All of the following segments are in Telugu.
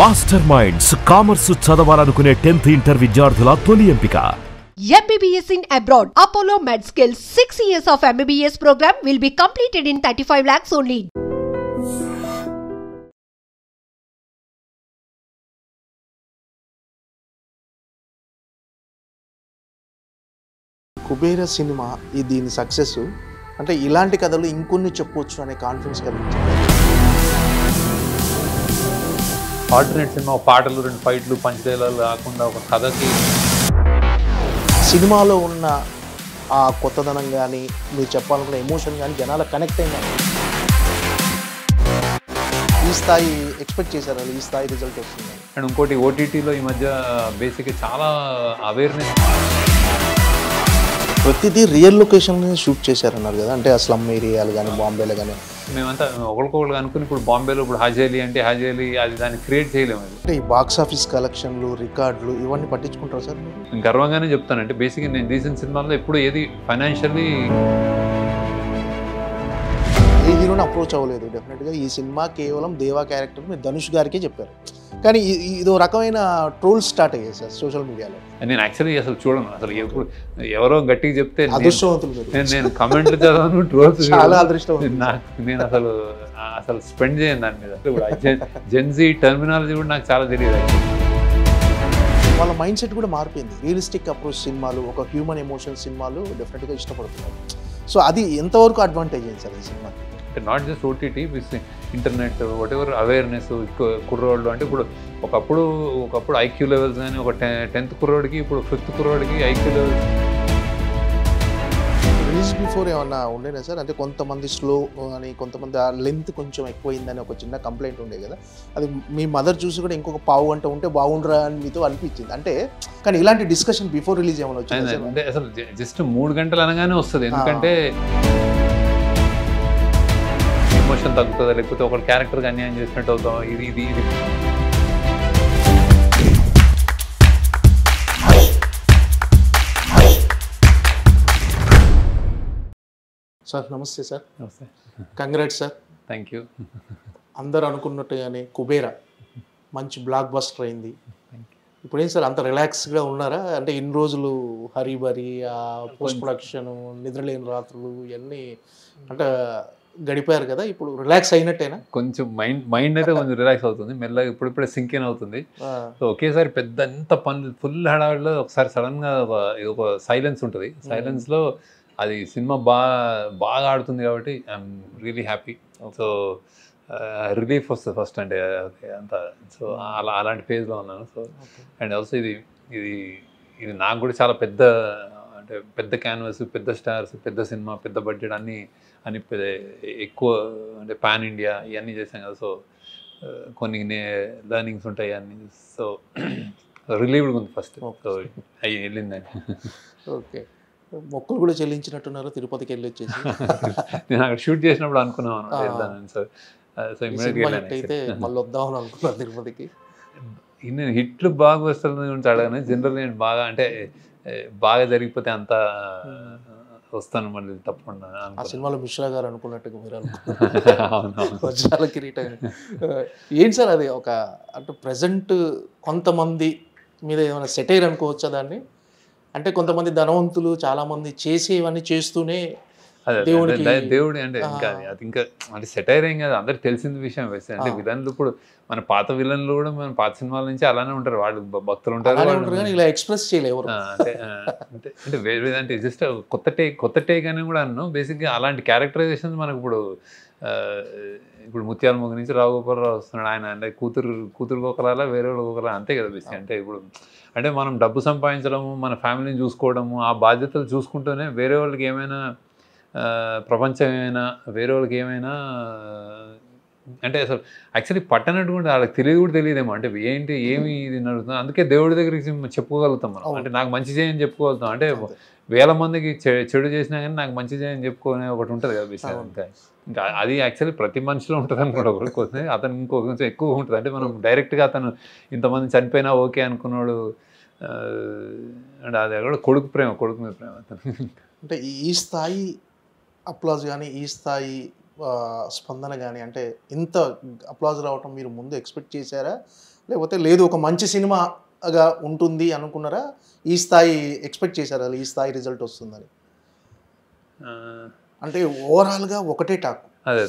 మాస్టర్ మైండ్స్ కామర్స్ చదవాలనుకునే 10th ఇంటర్ విద్యార్థుల తొలి ఎంపిక. MBBS in abroad. Apollo MedSkills 6 years of MBBS program will be completed in 35 lakhs only. Kubera cinema దీని సక్సెస్ అంటే ఇలాంటి కథలు ఇంకొన్ని చెప్పొచ్చు అనే కాన్ఫిడెన్స్ కలిగించింది. ఆల్టర్నేట్ సినిమా పాటలు, 2 ఫైట్లు, పంచలేలాలు కాకుండా ఒక కథకి సినిమాలో ఉన్న ఆ కొత్తదనం కానీ మీరు చెప్పాలనుకున్న ఎమోషన్ కానీ జనాల కనెక్ట్ అయినా ఈ స్థాయి ఎక్స్పెక్ట్ చేశారు, ఈ స్థాయి రిజల్ట్ వస్తుంది. అండ్ ఇంకోటి ఓటీటీలో ఈ మధ్య బేసిక్గా చాలా అవేర్నెస్, ప్రతిదీ రియల్ లొకేషన్ షూట్ చేశారన్నారు కదా, అంటే ఆ స్లమ్ ఏరియాలు కానీ బాంబేలో కానీ. మేమంతా ఒకరికొకరు అనుకుని ఇప్పుడు బాంబేలో ఇప్పుడు హాజేలి అంటే హాజేలి అది దాన్ని క్రియేట్ చేయలేము. అంటే ఈ బాక్స్ ఆఫీస్ కలెక్షన్లు, రికార్డులు ఇవన్నీ పట్టించుకుంటారు సార్? నేను గర్వంగానే చెప్తానంటే బేసిక్గా నేను రీసెంట్ సినిమాల్లో ఎప్పుడు ఏది ఫైనాన్షియల్లీ ఏ హీరోని అప్రోచ్ అవ్వలేదు. డెఫినెట్గా ఈ సినిమా కేవలం దేవా క్యారెక్టర్ మీరు ధనుష్ గారికే చెప్పారు, కానీ ఇదో రకమైన ట్రోల్స్ స్టార్ట్ అయ్యాయి సార్ సోషల్ మీడియాలో. నేను యాక్చువల్లీ అసలు చూడను, అసలు ఎప్పుడు ఎవరో గట్టిగా చెప్తే అదృష్టవంతులు నేను కమెంట్లు చదవను, ట్రోల్స్ చాలా అదృష్టవంతులు. నేను అసలు స్పెండ్ చేయను దాని మీద. జెన్జీ టర్మినాలజీ కూడా నాకు చాలా తెలియదు. వాళ్ళ మైండ్ సెట్ కూడా మారిపోయింది. రియలిస్టిక్ అప్రోచ్ సినిమాలు, ఒక హ్యూమన్ ఎమోషన్ సినిమాలు డెఫినెట్గా ఇష్టపడుతున్నారు. సో అది ఎంతవరకు అడ్వాంటేజ్ అయింది సార్ ఈ సినిమాకి? అంటే not just OTT, internet, what ever awareness కుర్రోళ్ళు. అంటే ఇప్పుడు ఒకప్పుడు ఐక్యూ లెవెల్స్ కానీ ఒక 10th కుర్రోడికి ఇప్పుడు 5th కుర్రోడికి ఐక్యూ లెవెల్స్. రిలీజ్ బిఫోర్ ఏమన్నా ఉండేనా సార్? అంటే కొంతమంది స్లో అని, కొంతమంది ఆ లెంత్ కొంచెం ఎక్కువైందని ఒక చిన్న కంప్లైంట్ ఉండే కదా, అది మీ మదర్ చూసి కూడా ఇంకొక పావు గంట ఉంటే బాగుండరా అని మీతో అనిపించింది అంటే. కానీ ఇలాంటి డిస్కషన్ బిఫోర్ రిలీజ్ ఏమైనా వచ్చింది? అంటే అసలు జస్ట్ 3 గంటలు అనగానే వస్తుంది, ఎందుకంటే ఎమోషన్ తగ్గుతుందా, లేకపోతే ఒక క్యారెక్టర్కి అన్యాయం చేసినట్టు అవుతాం. ఇది సార్ నమస్తే సార్. నమస్తే, కంగ్రాట్స్ సార్. Thank you. అందరు అనుకున్నట్టుగానే కుబేరా మంచి బ్లాక్ బస్టర్ అయింది. ఇప్పుడు ఏం సార్ అంత రిలాక్స్గా ఉన్నారా? అంటే ఇన్ని రోజులు హరీబరీ, పోస్ట్ ప్రొడక్షన్, నిద్రలేని రాత్రులు ఇవన్నీ అంటే గడిపారు కదా, ఇప్పుడు రిలాక్స్ అయినట్టేనా? కొంచెం మైండ్ అయితే కొంచెం రిలాక్స్ అవుతుంది, మెల్లగా ఇప్పుడిప్పుడే సింక్ ఇన్ అవుతుంది. సో ఒకేసారి పెద్ద ఎంత పనులు ఫుల్ హడావిడిలో ఒకసారి సడన్గా ఒక సైలెన్స్ ఉంటుంది. సైలెన్స్లో అది సినిమా బాగా ఆడుతుంది కాబట్టి I'm really happy. So relief వస్తుంది ఫస్ట్, అంటే అంత. సో అలాంటి ఫేజ్లో ఉన్నాను. సో అండ్ ఆల్సో ఇది నాకు కూడా చాలా పెద్ద క్యాన్వాస్, పెద్ద స్టార్స్, పెద్ద సినిమా, పెద్ద బడ్జెట్ అన్నీ ఎక్కువ, అంటే పాన్ ఇండియా ఇవన్నీ చేశాం కదా. సో కొన్ని లెర్నింగ్స్ ఉంటాయి అన్నీ. సో రిలీవ్డ్గా ఉంది ఫస్ట్. సో అవి వెళ్ళిందని. ఓకే, మొక్కులు కూడా చెల్లించినట్టున్నారు తిరుపతికి వెళ్ళి వచ్చేసి. నేను అక్కడ షూట్ చేసినప్పుడు అనుకున్నాను వెళ్దానని. సో ఇమీడియట్గా అయితే మళ్ళీ వద్దామని అనుకున్నాను తిరుపతికి. నేను హిట్లు బాగా వస్తుంది గురించి అడగాను. జనరల్ నేను బాగా జరిగిపోతే అంతా వస్తాను మళ్ళీ తప్పకుండా. ఆ సినిమాలో మిశ్రా గారు అనుకున్నట్టుగా మీరు అనుకున్నారు కిరీటం. ఏంటి సార్ అది ఒక అంటే ప్రజెంట్ కొంతమంది మీద ఏమైనా సెటైర్ అనుకోవచ్చా దాన్ని? అంటే కొంతమంది ధనవంతులు చాలామంది చేసేవన్నీ చేస్తూనే దేవుడి అంటే ఇంకా అది ఇంకా అంటే సెటైర్ ఏం కాదు, అందరికి తెలిసిన విషయం. వేస్తే అంటే విలన్లు ఇప్పుడు మన పాత విలన్లు కూడా మన పాత సినిమాల నుంచి అలానే ఉంటారు, వాళ్ళు భక్తులు ఉంటారు, ఇలా ఎక్స్ప్రెస్ చేయలేరు. అంటే వేరే అంటే జస్ట్ కొత్త టేక్ అని కూడా అన్నాను. బేసిక్గా అలాంటి క్యారెక్టరైజేషన్స్ మనకు ఇప్పుడు ముత్యాల మొగ్గ నుంచి రావుగోపాలరావు వస్తున్నాడు, ఆయన అంటే కూతురు ఒకలా వేరే వాళ్ళు ఒకలా, అంతే కదా బేసిక్. అంటే ఇప్పుడు అంటే మనం డబ్బు సంపాదించడము, మన ఫ్యామిలీని చూసుకోవడము, ఆ బాధ్యతలు చూసుకుంటూనే వేరే వాళ్ళకి ఏమైనా ప్రపంచం ఏమైనా, వేరే వాళ్ళకి ఏమైనా అంటే అసలు యాక్చువల్లీ పట్టనట్టు కూడా వాళ్ళకి కూడా తెలియదేమో. అంటే ఏమి ఇది నడుస్తుంది. అందుకే దేవుడి దగ్గరికి చెప్పుకోగలుగుతాం మనం. అంటే నాకు మంచి చేయని చెప్పుకోగలుగుతాం. అంటే 1000 మందికి చెడు చేసినా కానీ నాకు మంచి చేయని చెప్పుకునే ఒకటి ఉంటుంది కదా విషయం. ఇంకా అది యాక్చువల్లీ ప్రతి మనిషిలో ఉంటుంది అనుకోండి. ఒకరికి అతను కొంచెం ఎక్కువ ఉంటుంది. అంటే మనం డైరెక్ట్గా అతను ఇంతమంది చనిపోయినా ఓకే అనుకున్నాడు అంటే అది కూడా కొడుకు మీద ప్రేమ అతను. అంటే ఈ స్థాయి అప్లాజ్ కానీ, ఈ స్థాయి స్పందన కానీ, అంటే ఇంత అప్లాజ్ రావటం మీరు ముందు ఎక్స్పెక్ట్ చేశారా? లేకపోతే లేదు ఒక మంచి సినిమాగా ఉంటుంది అనుకున్నారా? ఈ స్థాయి ఎక్స్పెక్ట్ చేశారా ఈ స్థాయి రిజల్ట్ వస్తుందని? అంటే ఓవరాల్గా ఒకటే టాక్. అదే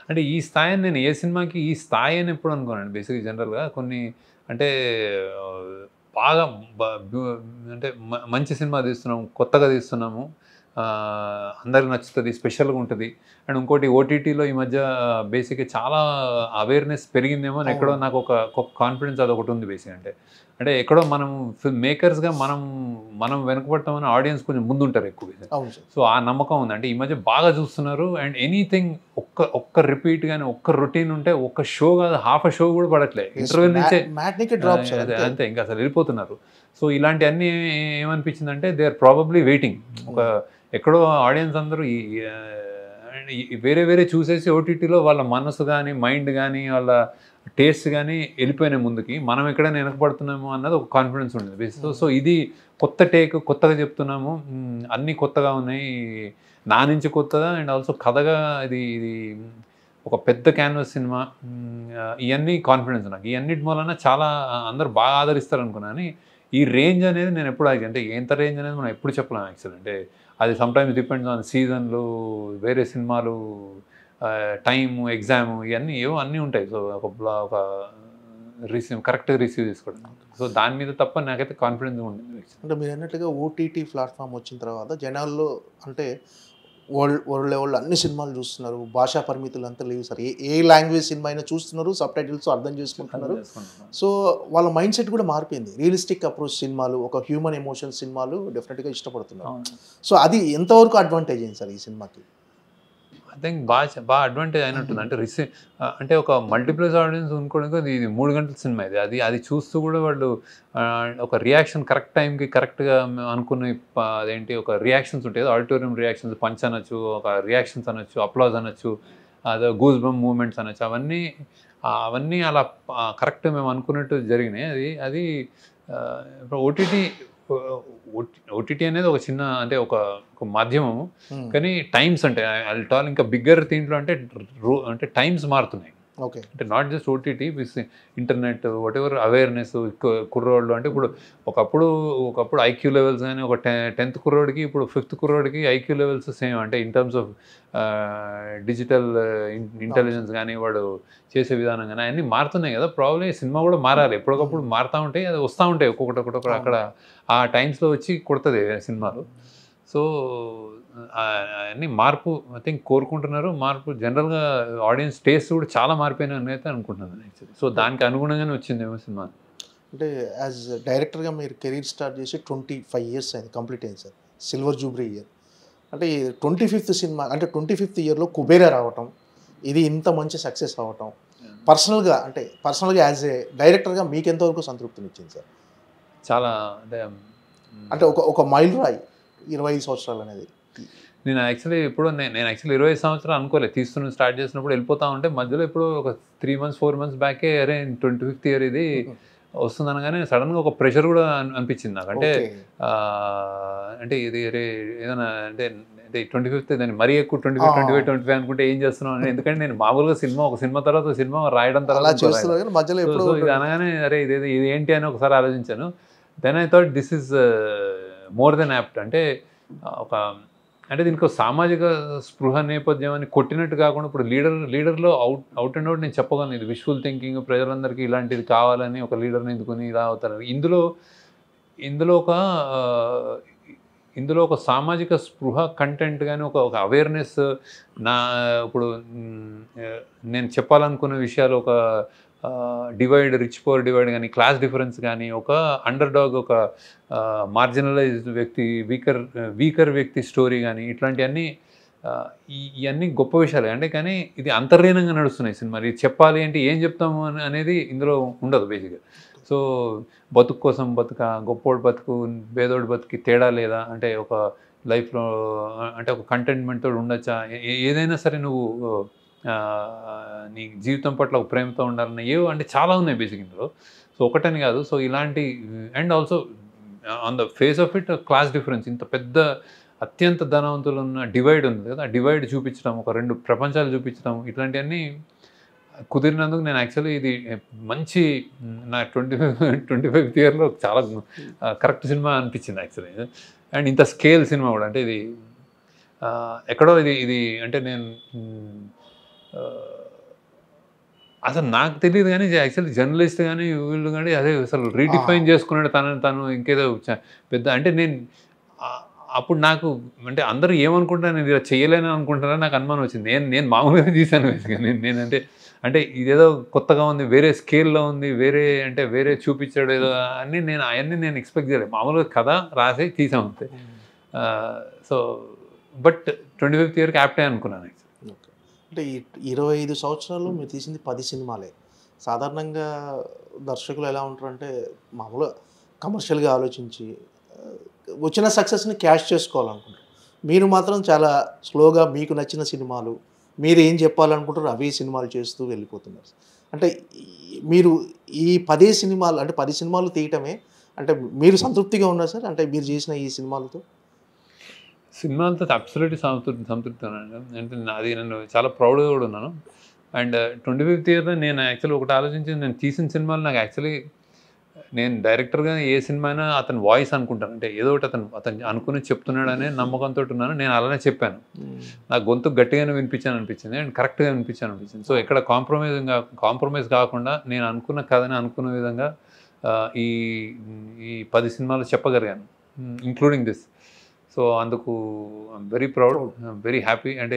అంటే ఈ స్థాయిని నేను ఏ సినిమాకి ఈ స్థాయి అని ఎప్పుడు అనుకోనండి. బేసిక్గా జనరల్గా కొన్ని అంటే బాగా అంటే మంచి సినిమా తీస్తున్నాము, కొత్తగా తీస్తున్నాము, అందరికి నచ్చుతుంది, స్పెషల్గా ఉంటుంది. అండ్ ఇంకోటి ఓటీటీలో ఈ మధ్య బేసిక్గా చాలా అవేర్నెస్ పెరిగిందేమో అని ఎక్కడో నాకు ఒక కాన్ఫిడెన్స్ అది ఒకటి ఉంది. బేసిక్ అంటే ఎక్కడో మనం ఫిల్మ్ మేకర్స్గా మనం వెనుకబడతామని ఆడియన్స్ కొంచెం ముందుంటారు ఎక్కువ. సో ఆ నమ్మకం ఉంది. అంటే ఈ మధ్య బాగా చూస్తున్నారు. అండ్ ఎనీథింగ్ ఒక్క రిపీట్ కానీ ఒక్క రొటీన్ ఉంటే ఒక్క షో కాదు, హాఫ్ షో కూడా పడట్లేదు, ఇంటర్వ్యూ నుంచే అంతే, ఇంకా అసలు వెళ్ళిపోతున్నారు. సో ఇలాంటివన్నీ ఏమనిపించిందంటే దే ఆర్ ప్రాబబ్లీ వెయిటింగ్. ఒక ఎక్కడో ఆడియన్స్ అందరూ వేరే వేరే చూసేసి ఓటీటీలో వాళ్ళ మనసు కానీ మైండ్ కానీ వాళ్ళ టేస్ట్ కానీ వెళ్ళిపోయినాయి ముందుకి, మనం ఎక్కడైనా వెనకబడుతున్నాము అన్నది ఒక కాన్ఫిడెన్స్ ఉండేది. సో ఇది కొత్త టేక్, కొత్తగా చెప్తున్నాము, అన్నీ కొత్తగా ఉన్నాయి, నా నుంచి కొత్తగా అండ్ ఆల్సో కథగా ఇది ఒక పెద్ద క్యాన్వాస్ సినిమా, ఇవన్నీ కాన్ఫిడెన్స్ నాకు. ఇవన్నిటి వలన చాలా అందరు బాగా ఆదరిస్తారు అనుకున్నాను. ఈ రేంజ్ అనేది నేను ఎప్పుడు అంటే ఎంత రేంజ్ అనేది మనం ఎప్పుడు చెప్పలేము యాక్చువల్. అంటే అది సమ్టైమ్స్ డిపెండ్స్ ఆన్ సీజన్లు, వేరే సినిమాలు, టైము, ఎగ్జాము, ఇవన్నీ ఏవో అన్నీ ఉంటాయి. సో ఒక కరెక్ట్గా రిసీవ్ చేసుకోవడం. సో దాని మీద తప్ప నాకైతే కాన్ఫిడెన్స్ ఉంటుంది. అంటే మీరు అన్నట్టుగా ఓటీటీ ప్లాట్ఫామ్ వచ్చిన తర్వాత జనాల్లో అంటే వరల్డ్ లెవెల్లో అన్ని సినిమాలు చూస్తున్నారు, భాషా పరిమితులు అంతా లేవు సార్, ఏ లాంగ్వేజ్ సినిమా అయినా చూస్తున్నారు, సబ్ టైటిల్స్ అర్థం చేసుకుంటున్నారు. సో వాళ్ళ మైండ్ సెట్ కూడా మారిపోయింది. రియలిస్టిక్ అప్రోచ్ సినిమాలు, ఒక హ్యూమన్ ఎమోషన్ సినిమాలు డెఫినెట్గా ఇష్టపడుతున్నారు. సో అది ఎంతవరకు అడ్వాంటేజ్ అయింది సార్ ఈ సినిమాకి? ఐ థింక్ బాగా అడ్వాంటేజ్ అయినట్టుంది. అంటే అంటే ఒక మల్టీప్లెక్స్ ఆడియన్స్ అనుకోవడానికి ఇది 3 గంటల సినిమా ఇది. అది చూస్తూ కూడా వాళ్ళు ఒక రియాక్షన్ కరెక్ట్ టైంకి కరెక్ట్గా అనుకునే అదేంటి ఒక రియాక్షన్స్ ఉంటాయి, ఆడిటోరియం రియాక్షన్స్, పంచ్ అనొచ్చు, ఒక రియాక్షన్స్ అనొచ్చు, అప్లాజ్ అనొచ్చు, అదే గూస్ బంప్ మూమెంట్స్ అనొచ్చు, అవన్నీ అలా కరెక్ట్ మేము అనుకున్నట్టు జరిగినాయి. అది ఓటీటీ అనేది ఒక చిన్న అంటే ఒక మాధ్యమము, కానీ టైమ్స్ అంటే అల్టాల్ ఇంకా బిగ్గర్ దీంట్లో అంటే టైమ్స్ మారుతున్నాయి. ఓకే, అంటే not just OTT with internet what ever awareness కుర్రోళ్ళు. అంటే ఒకప్పుడు ఐక్యూ లెవెల్స్ కానీ ఒక 10th కుర్రోడికి ఇప్పుడు 5th కుర్రోడికి ఐక్యూ లెవెల్స్ సేమ్. అంటే in terms of digital intelligence కానీ వాడు చేసే విధానం కానీ అన్నీ మారుతున్నాయి కదా. ప్రాబ్లమ్ సినిమా కూడా మారాలి, ఎప్పటికప్పుడు మారుతూ ఉంటాయి, అది వస్తూ ఉంటాయి ఒక్కొక్కటి అక్కడ ఆ టైమ్స్లో వచ్చి కొడుతుంది సినిమాలు. సో అన్నీ మార్పు ఐ థింక్ కోరుకుంటున్నారు. మార్పు జనరల్గా ఆడియన్స్ టేస్ట్ కూడా చాలా మారిపోయినాయని అయితే అనుకుంటున్నాను యాక్చువల్లీ. సో దానికి అనుగుణంగానే వచ్చిందేమో సినిమా. అంటే యాజ్ డైరెక్టర్గా మీరు కెరీర్ స్టార్ట్ చేసి 25 years అయింది, కంప్లీట్ అయింది సార్, సిల్వర్ జూబ్లీ ఇయర్. అంటే 25th సినిమా అంటే 25th ఇయర్లో కుబేరా రావటం, ఇది ఇంత మంచి సక్సెస్ అవ్వటం, పర్సనల్గా యాజ్ ఏ డైరెక్టర్గా మీకు ఎంతవరకు సంతృప్తినిచ్చింది సార్? చాలా అంటే ఒక మైల్ రాయి 25 సంవత్సరాలు అనేది. నేను యాక్చువల్లీ 25 సంవత్సరాలు అనుకోలేదు, తీస్తున్న స్టార్ట్ చేసినప్పుడు వెళ్ళిపోతా ఉంటే మధ్యలో ఇప్పుడు ఒక 3 months 4 months బ్యాకే అరే 25th ఇయర్ ఇది వస్తుంది అనగానే సడన్గా ఒక ప్రెషర్ కూడా అనిపించింది నాకు. అంటే ఇది ఏదైనా అంటే 25th దాన్ని మరీ ఎక్కువ 25 అనుకుంటే ఏం చేస్తున్నాం అని. ఎందుకంటే నేను మామూలుగా ఒక సినిమా తర్వాత సినిమా రాయడం తర్వాత ఇది అనగానే అరే ఇది ఏంటి అని ఒకసారి ఆలోచించాను. Then I thought this is more than apt. అంటే దీనికి సామాజిక స్పృహ నేపథ్యం అని కొట్టినట్టు కాకుండా ఇప్పుడు లీడర్లో అవుట్ అండ్ అవుట్ నేను చెప్పగలను, ఇది విజువల్ థింకింగ్, ప్రజలందరికీ ఇలాంటిది కావాలని ఒక లీడర్ని ఎందుకుని ఇలా అవుతారు. ఇందులో ఒక సామాజిక స్పృహ కంటెంట్ కానీ ఒక అవేర్నెస్, ఇప్పుడు నేను చెప్పాలనుకున్న విషయాలు ఒక రిచ్ పవర్ డివైడ్ కానీ, క్లాస్ డిఫరెన్స్ కానీ, ఒక అండర్ డాగ్, ఒక మార్జినలైజ్డ్ వ్యక్తి, వీకర్ వ్యక్తి స్టోరీ కానీ, ఇవన్నీ గొప్ప విషయాలు. అంటే కానీ ఇది అంతర్లీనంగా నడుస్తున్నాయి సినిమా. ఇది చెప్పాలి అంటే ఏం చెప్తాము అనేది ఇందులో ఉండదు బేసిక్గా. సో బతుకు కోసం గొప్పోడు బతుకు, పేదోడు బతుకి తేడా లేదా, అంటే ఒక లైఫ్లో అంటే ఒక కంటెంట్మెంట్తో ఉండొచ్చా, ఏదైనా సరే నువ్వు నీ జీవితం పట్ల ఒక ప్రేమతో ఉండాలన్న అంటే చాలా ఉన్నాయి బేసిక్ ఇందులో. సో ఒకటని కాదు. సో ఇలాంటి and also on the face of it class difference, ఇంత పెద్ద అత్యంత ధనవంతులు ఉన్న డివైడ్ ఉంది కదా, ఆ డివైడ్ చూపించడం, ఒక 2 ప్రపంచాలు చూపించడం, ఇట్లాంటివన్నీ కుదిరినందుకు నేను యాక్చువల్లీ ఇది మంచి నా 25th ఇయర్లో చాలా కరెక్ట్ సినిమా అనిపించింది యాక్చువల్లీ. అండ్ ఇంత స్కేల్ సినిమా కూడా, అంటే ఇది ఎక్కడో ఇది అంటే నేను అసలు నాకు తెలియదు కానీ యాక్చువల్లీ జర్నలిస్ట్ కానీ వీళ్ళు కానీ అదే అసలు రీడిఫైన్ చేసుకున్నాడు తను ఇంకేదో పెద్ద, అంటే నేను అప్పుడు నాకు అంటే అందరూ ఏమనుకుంటారు, నేను ఇలా చేయలేని అనుకుంటారని నాకు అనుమానం వచ్చింది. నేను మామూలుగా తీశాను నేను అంటే ఇదేదో కొత్తగా ఉంది, వేరే స్కేల్లో ఉంది, వేరే చూపించాడు ఏదో అని అవన్నీ నేను ఎక్స్పెక్ట్ చేయలేదు. మామూలుగా కథ రాసి తీసాం అంతే. సో బట్ 25th ఇయర్కి యాప్టే అనుకున్నాను. అంటే 25 సంవత్సరాలు మీరు తీసింది 10 సినిమాలే. సాధారణంగా దర్శకులు ఎలా ఉంటారంటే మామూలుగా కమర్షియల్గా ఆలోచించి వచ్చిన సక్సెస్ని క్యాష్ చేసుకోవాలనుకుంటారు. మీరు మాత్రం చాలా స్లోగా మీకు నచ్చిన సినిమాలు, మీరు ఏం చెప్పాలనుకుంటారు అవే సినిమాలు చేస్తూ వెళ్ళిపోతున్నారు. అంటే మీరు ఈ 10 సినిమాలు అంటే 10 సినిమాలు తీయటమే అంటే మీరు సంతృప్తిగా ఉన్నారు సార్? అంటే మీరు చేసిన ఈ సినిమాలతో అబ్సల్యూట్లీ సంతృప్తి ఉన్నాను. అంటే అది నేను చాలా ప్రౌడ్గా కూడా ఉన్నాను. అండ్ 25th ఇయర్లో నేను యాక్చువల్లీ ఒకటి ఆలోచించి, నేను తీసిన సినిమాలు నాకు యాక్చువల్లీ నేను డైరెక్టర్గా ఏ సినిమా అయినా అతని వాయిస్ అనుకుంటాను, అంటే ఏదో ఒకటి అతను అనుకుని చెప్తున్నాడనే నమ్మకంతో ఉన్నాను. నేను అలానే చెప్పాను, నాకు గొంతు గట్టిగానే అనిపించింది అండ్ కరెక్ట్గా అనిపించింది. సో ఎక్కడ కాంప్రమైజ్ కాకుండా నేను అనుకున్న కథని అనుకున్న విధంగా ఈ 10 సినిమాలు చెప్పగలిగాను, ఇంక్లూడింగ్ దిస్. సో అందుకు I'm very proud, very happy. అంటే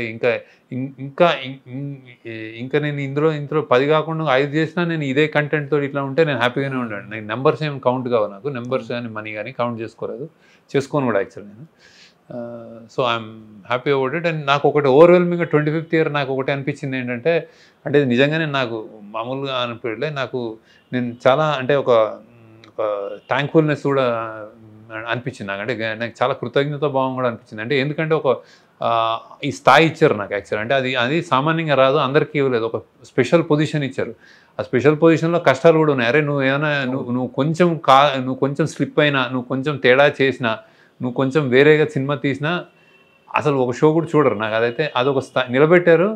ఇంకా నేను ఇందులో 10 కాకుండా 5 చేసినా నేను ఇదే కంటెంట్తో ఇట్లా ఉంటే నేను హ్యాపీగానే ఉన్నాను. నేను నెంబర్స్ ఏం కౌంట్ కావు, నాకు నెంబర్స్ కానీ మనీ కానీ కౌంట్ చేసుకోను కూడా యాక్చువల్లీ నేను. So I'm happy about it. And నాకు ఒకటి ఓవర్వెల్మింగ్గా 25th ఇయర్ నాకు ఒకటి అనిపించింది ఏంటంటే, అంటే నిజంగానే నాకు మామూలుగా అనిపించలే, నేను చాలా అంటే ఒక థ్యాంక్ఫుల్నెస్ కూడా అనిపించింది నాకు. అంటే నాకు చాలా కృతజ్ఞత భావం కూడా అనిపించింది. అంటే ఎందుకంటే ఈ స్థాయి ఇచ్చారు నాకు యాక్చువల్. అంటే అది సామాన్యంగా రాదు, అందరికీ ఇవ్వలేదు. ఒక స్పెషల్ పొజిషన్ ఇచ్చారు. ఆ స్పెషల్ పొజిషన్లో కష్టాలు కూడా ఉన్నాయి. అరే నువ్వు ఏమైనా నువ్వు కొంచెం స్లిప్ అయినా, నువ్వు కొంచెం తేడా చేసినా, నువ్వు కొంచెం వేరేగా సినిమా తీసినా అసలు ఒక షో కూడా చూడరు. నాకు అదొక నిలబెట్టారు.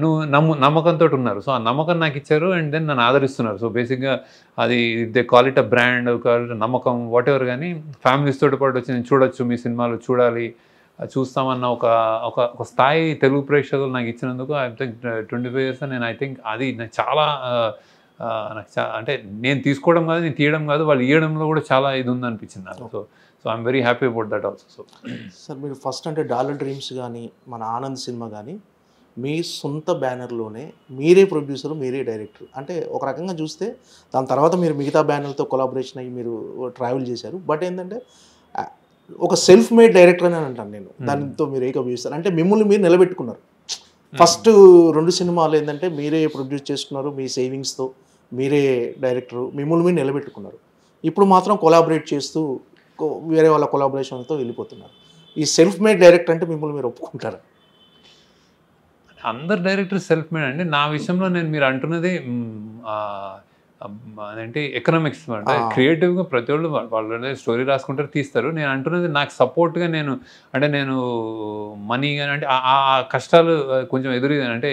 నువ్వు నమ్మకంతో ఉన్నారు. సో ఆ నమ్మకం నాకు ఇచ్చారు అండ్ దెన్ నన్ను ఆదరిస్తున్నారు. సో బేసిక్గా అది they call it a brand, call it నమ్మకం, వాట్ ఎవర్. కానీ ఫ్యామిలీస్ తోటి పాటు వచ్చి నేను చూడొచ్చు, మీ సినిమాలు చూడాలి, చూస్తామన్న ఒక స్థాయి తెలుగు ప్రేక్షకులు నాకు ఇచ్చినందుకు ఐ థింక్ 25 years నేను ఐ థింక్ అది నాకు చాలా అంటే నేను తీసుకోవడం కాదు, నేను తీయడం కాదు, వాళ్ళు ఇవ్వడంలో కూడా చాలా ఇది ఉందనిపించింది నాకు. So I'm very happy about that also. So sir మీరు ఫస్ట్ అంటే డాలర్ డ్రీమ్స్ కానీ మన ఆనంద్ సినిమా కానీ మీ సొంత బ్యానర్లోనే మీరే ప్రొడ్యూసర్, మీరే డైరెక్టర్. అంటే ఒక రకంగా చూస్తే దాని తర్వాత మీరు మిగతా బ్యానర్లతో కొలాబరేషన్ అయ్యి మీరు ట్రావెల్ చేశారు. బట్ ఏంటంటే ఒక సెల్ఫ్ మేడ్ డైరెక్టర్ అని అంటాను నేను. దానితో మీరు ఏకీభవిస్తారు. అంటే మిమ్మల్ని మీరు నిలబెట్టుకున్నారు. ఫస్ట్ 2 సినిమాలు ఏంటంటే మీరే ప్రొడ్యూస్ చేసుకున్నారు, మీ సేవింగ్స్తో మీరే డైరెక్టరు, మిమ్మల్ని మీరు నిలబెట్టుకున్నారు. ఇప్పుడు మాత్రం కొలాబరేట్ చేస్తూ వేరే వాళ్ళ కొలాబరేషన్తో వెళ్ళిపోతున్నారు. ఈ సెల్ఫ్ మేడ్ డైరెక్టర్ అంటే మిమ్మల్ని మీరు ఒప్పుకుంటారా? అందరు డైరెక్టర్ సెల్ఫ్ మేడ్ అండి. నా విషయంలో మీరు అంటున్నది అదేంటి ఎకనామిక్స్ అంటే క్రియేటివ్గా ప్రతి వాళ్ళు వాళ్ళ స్టోరీ రాసుకుంటారు, తీస్తారు. నేను అంటున్నది నాకు సపోర్ట్గా నేను మనీ కానీ అంటే ఆ కష్టాలు కొంచెం ఎదురు అంటే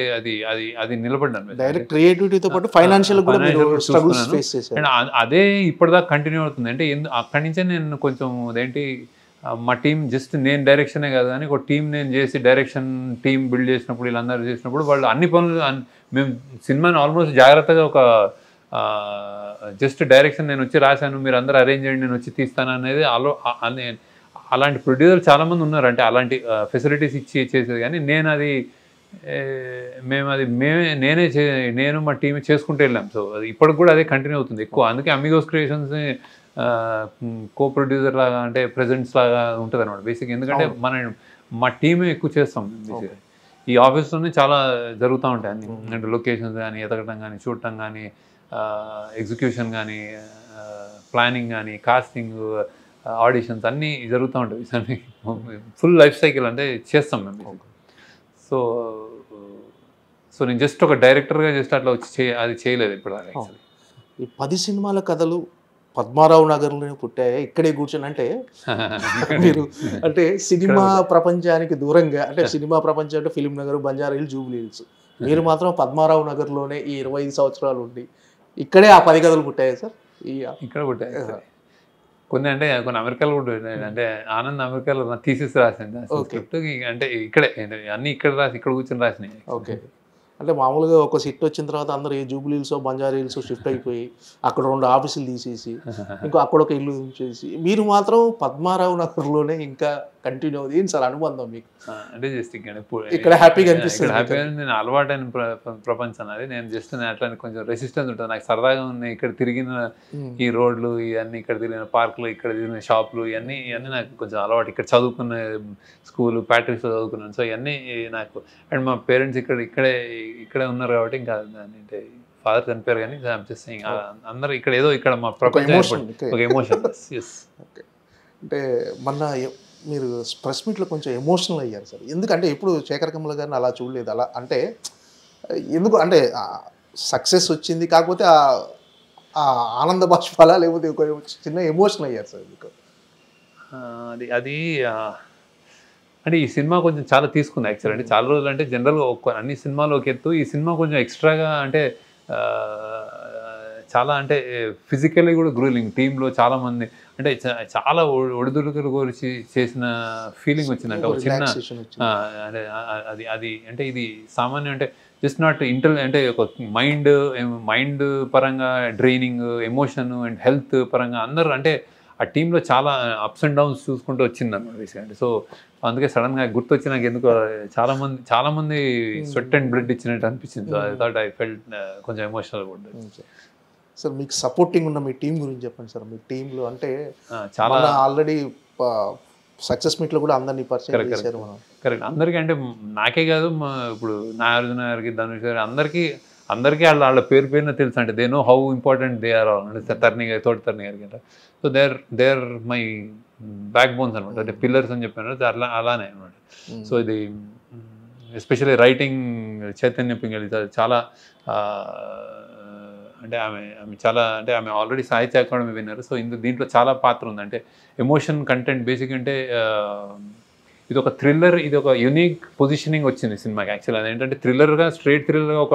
అది నిలబడ్డాను. డైరెక్ట్ క్రియేటివిటీతో పాటు ఫైనాన్షియల్ అదే ఇప్పటిదాకా కంటిన్యూ అవుతుంది. అంటే అక్కడి నుంచే నేను కొంచెం అదేంటి మా టీం జస్ట్ నేను డైరెక్షనే కాదు కానీ ఒక టీం నేను చేసి డైరెక్షన్ టీం బిల్డ్ చేసినప్పుడు వీళ్ళందరూ చేసినప్పుడు వాళ్ళు అన్ని పనులు మేము సినిమాని ఆల్మోస్ట్ జాగ్రత్తగా ఒక జస్ట్ డైరెక్షన్ నేను వచ్చి రాశాను, మీరు అందరూ అరేంజ్ చేయండి, నేను వచ్చి తీస్తాను అనేది అలాంటి ప్రొడ్యూసర్ చాలామంది ఉన్నారు. అంటే అలాంటి ఫెసిలిటీస్ ఇచ్చి చేసేది. కానీ నేను మా టీం చేసుకుంటూ వెళ్ళాం. సో అది ఇప్పటికి కూడా అదే కంటిన్యూ అవుతుంది ఎక్కువ. అందుకే అమిగోస్ క్రియేషన్స్ని కో ప్రొడ్యూసర్ లాగా అంటే ప్రెజెంట్స్ లాగా ఉంటుంది అనమాట బేసిక్. ఎందుకంటే మా టీమే ఎక్కువ చేస్తాం. ఈ ఆఫీస్లోనే చాలా జరుగుతూ ఉంటాయి అన్ని, అంటే లొకేషన్స్ కానీ ఎతకడం కానీ చూడటం కానీ ఎగ్జిక్యూషన్ కానీ ప్లానింగ్ కానీ కాస్టింగ్ ఆడిషన్స్ అన్నీ జరుగుతూ ఉంటాయి. ఫుల్ లైఫ్ సైకిల్ అంటే చేస్తాం మేము. సో నేను జస్ట్ ఒక డైరెక్టర్గా జస్ట్ అట్లా వచ్చి అది చేయలేదు ఇప్పుడు. ఈ 10 సినిమాల కథలు పద్మారావు నగర్లోనే పుట్టాయి, ఇక్కడే కూర్చొని అంటే మీరు అంటే సినిమా ప్రపంచానికి దూరంగా, అంటే సినిమా ప్రపంచం అంటే film Nagar, Banjara hills, Jubilee hills, మీరు మాత్రం పద్మారావు నగర్లోనే ఈ 25 సంవత్సరాలు ఉండి ఇక్కడే ఆ 10 గదులు పుట్టాయి సార్. ఇక్కడ పుట్టాయి కొన్ని, అంటే కొన్ని అమెరికాలో కూడా అంటే ఆనంద్ అమెరికాలో థీసిస్ రాసింది స్క్రిప్ట్, అంటే ఇక్కడే అన్ని ఇక్కడ రాసి ఇక్కడ కూర్చొని రాసినాయి. ఓకే. అంటే మామూలుగా ఒక సిట్ వచ్చిన తర్వాత అందరూ ఏ జూబ్లీ హిల్స్, బంజారా హిల్స్ షిఫ్ట్ అయిపోయి అక్కడ 2 ఆఫీసులు తీసేసి ఇంకో అక్కడ ఒక ఇల్లు ఉంచేసి మీరు మాత్రం పద్మారావు నగర్లోనే ఇంకా కంటిన్యూ అవుతుంది. ఏంటి సార్ అనుబంధం మీకు? అంటే జస్ట్ ఇక్కడ హ్యాపీగా అనిపిస్తుంది. హ్యాపీగా నేను అలవాటైన ప్రపంచం అది. నేను జస్ట్ అట్లా కొంచెం రెసిస్టెన్స్ ఉంటుంది నాకు, సరదాగా ఉన్నాయి ఇక్కడ తిరిగిన ఈ రోడ్లు ఇవన్నీ, ఇక్కడ తిరిగిన పార్కులు, ఇక్కడ తిరిగిన షాపులు, ఇవన్నీ నాకు కొంచెం అలవాటు. ఇక్కడ చదువుకున్న స్కూల్ ప్యాట్రిక్స్లో చదువుకున్నాను, సో ఇవన్నీ నాకు. అండ్ మా పేరెంట్స్ ఇక్కడే ఉన్నారు కాబట్టి ఇంకా అంటే ఫాదర్ చనిపోయారు కానీ అందరూ ఇక్కడ ఏదో ఇక్కడ మా ప్రపంచం ఒక ఎమోషన్. అంటే మొన్న మీరు ప్రెస్ మీట్లో కొంచెం ఎమోషనల్ అయ్యారు సార్. ఎందుకంటే ఎప్పుడు శేఖర్ కమల గారిని అలా చూడలేదు. అలా అంటే ఎందుకు అంటే సక్సెస్ వచ్చింది, కాకపోతే ఆ ఆనంద బాష్పాలా లేకపోతే ఒక చిన్న ఎమోషనల్ అయ్యారు సార్ మీకు? అది అంటే ఈ సినిమా కొంచెం చాలా తీసుకుంది యాక్చువల్. అంటే చాలా రోజులు అంటే జనరల్గా అన్ని సినిమాలు ఒక ఎత్తు, ఈ సినిమా కొంచెం ఎక్స్ట్రాగా అంటే చాలా అంటే ఫిజికల్లీ కూడా గ్రూలింగ్. టీంలో చాలామంది అంటే చాలా ఒడిదుడుకులు గురించి చేసిన ఫీలింగ్ వచ్చిందంటే ఒక చిన్న అంటే అది అంటే ఇది సామాన్యం అంటే జస్ట్ నాట్ అంటే ఒక మైండ్ పరంగా డ్రైనింగ్, ఎమోషన్ అండ్ హెల్త్ పరంగా అందరూ అంటే ఆ టీంలో చాలా అప్స్ అండ్ డౌన్స్ చూసుకుంటూ వచ్చింది అన్నమాట బేసిక్గా. సో అందుకే సడన్గా గుర్తొచ్చి నాకు ఎందుకు చాలామంది స్వెట్ అండ్ బ్లడ్ ఇచ్చినట్టు అనిపించింది. So I thought I felt కొంచెం ఎమోషనల్ కూడా. సార్ మీకు సపోర్టింగ్ ఉన్న మీ టీం గురించి చెప్పండి సార్. మీ టీంలో అంటే చాలా ఆల్రెడీ సక్సెస్ మీట్లో కూడా అందరినీ పరిచయం చేశారు మనం. కరెక్ట్. అందరికీ అంటే నాకే కాదు, ఇప్పుడు నాగార్జున గారికి, ధనుష్ గారికి, అందరికీ వాళ్ళ పేరున తెలుసు. అంటే they know how important they are all. అంటే తోటి తరణి గారికి అంటే so they are my backbones అనమాట, అంటే పిల్లర్స్ అని చెప్పాను అలానే అనమాట. సో ఇది ఎస్పెషల్లీ రైటింగ్ చైతన్య పింగళి చాలా అంటే ఆమె చాలా అంటే ఆమె ఆల్రెడీ సాహిత్య అకాడమీ విన్నారు. సో దీంట్లో చాలా పాత్ర ఉంది. అంటే ఎమోషన్ కంటెంట్ బేసిక్ అంటే ఇది ఒక థ్రిల్లర్, ఇది ఒక యూనిక్ పొజిషనింగ్ వచ్చింది సినిమాకి యాక్చువల్. అదేంటంటే థ్రిల్లర్గా, స్ట్రైట్ థ్రిల్లర్గా ఒక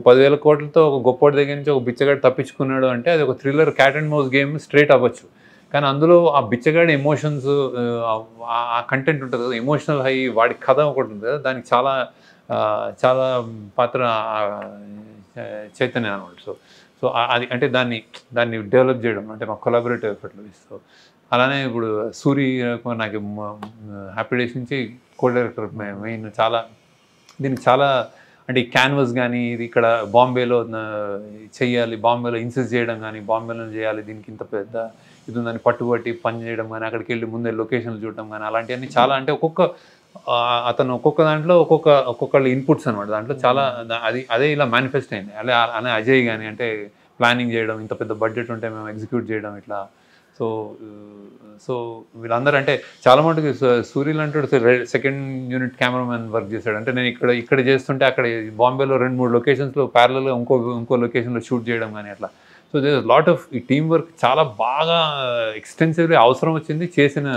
10,000 కోట్లతో ఒక గొప్పటి దగ్గర నుంచి ఒక బిచ్చగాడు తప్పించుకున్నాడు అంటే అది ఒక thriller cat and mouse game straight అవ్వచ్చు. కానీ అందులో ఆ బిచ్చగాడి ఎమోషన్స్, ఆ కంటెంట్ ఉంటుంది కదా, ఎమోషనల్ హై, వాడి కథ ఒకటి ఉంటుంది కదా, దానికి చాలా పాత్ర చైతన్య అనమాట. సో అది అంటే దాన్ని డెవలప్ చేయడం అంటే మా కొలాబరేటివ్ ఎఫర్ట్లో ఇస్తాం. అలానే ఇప్పుడు సూరి నాకు హ్యాపీ డేస్ నుంచి కో డైరెక్టర్ మెయిన్. దీనికి చాలా అంటే ఈ క్యాన్వస్ కానీ ఇది ఇక్కడ బాంబేలో చెయ్యాలి, బాంబేలో ఇన్సిస్ట్ చేయడం కానీ, బాంబేలో చేయాలి, దీనికి ఇంత పెద్ద ఇది ఉందని పట్టుబట్టి పని చేయడం కానీ, అక్కడికి వెళ్ళి ముందే లొకేషన్లు చూడడం కానీ, అలాంటివన్నీ చాలా అంటే అతను ఒక్కొక్క దాంట్లో ఒక్కొక్కళ్ళ ఇన్పుట్స్ అనమాట. దాంట్లో చాలా అదే ఇలా మేనిఫెస్ట్ అయింది. అనే అజయ్ కానీ అంటే ప్లానింగ్ చేయడం, ఇంత పెద్ద బడ్జెట్ ఉంటే మేము ఎగ్జిక్యూట్ చేయడం ఇట్లా. సో వీళ్ళందరూ అంటే చాలా మటుకు సూర్యులు అంటాడు సెకండ్ యూనిట్ కెమెరామెన్ వర్క్ చేశాడు. అంటే నేను ఇక్కడ చేస్తుంటే అక్కడ బాంబేలో 2-3 లొకేషన్స్లో ప్యారలల్గా ఇంకో లొకేషన్లో షూట్ చేయడం కానీ అట్లా. సో దే లాట్ ఆఫ్ ఈ టీమ్ వర్క్ చాలా బాగా ఎక్స్టెన్సివ్లీ అవసరం వచ్చింది చేసిన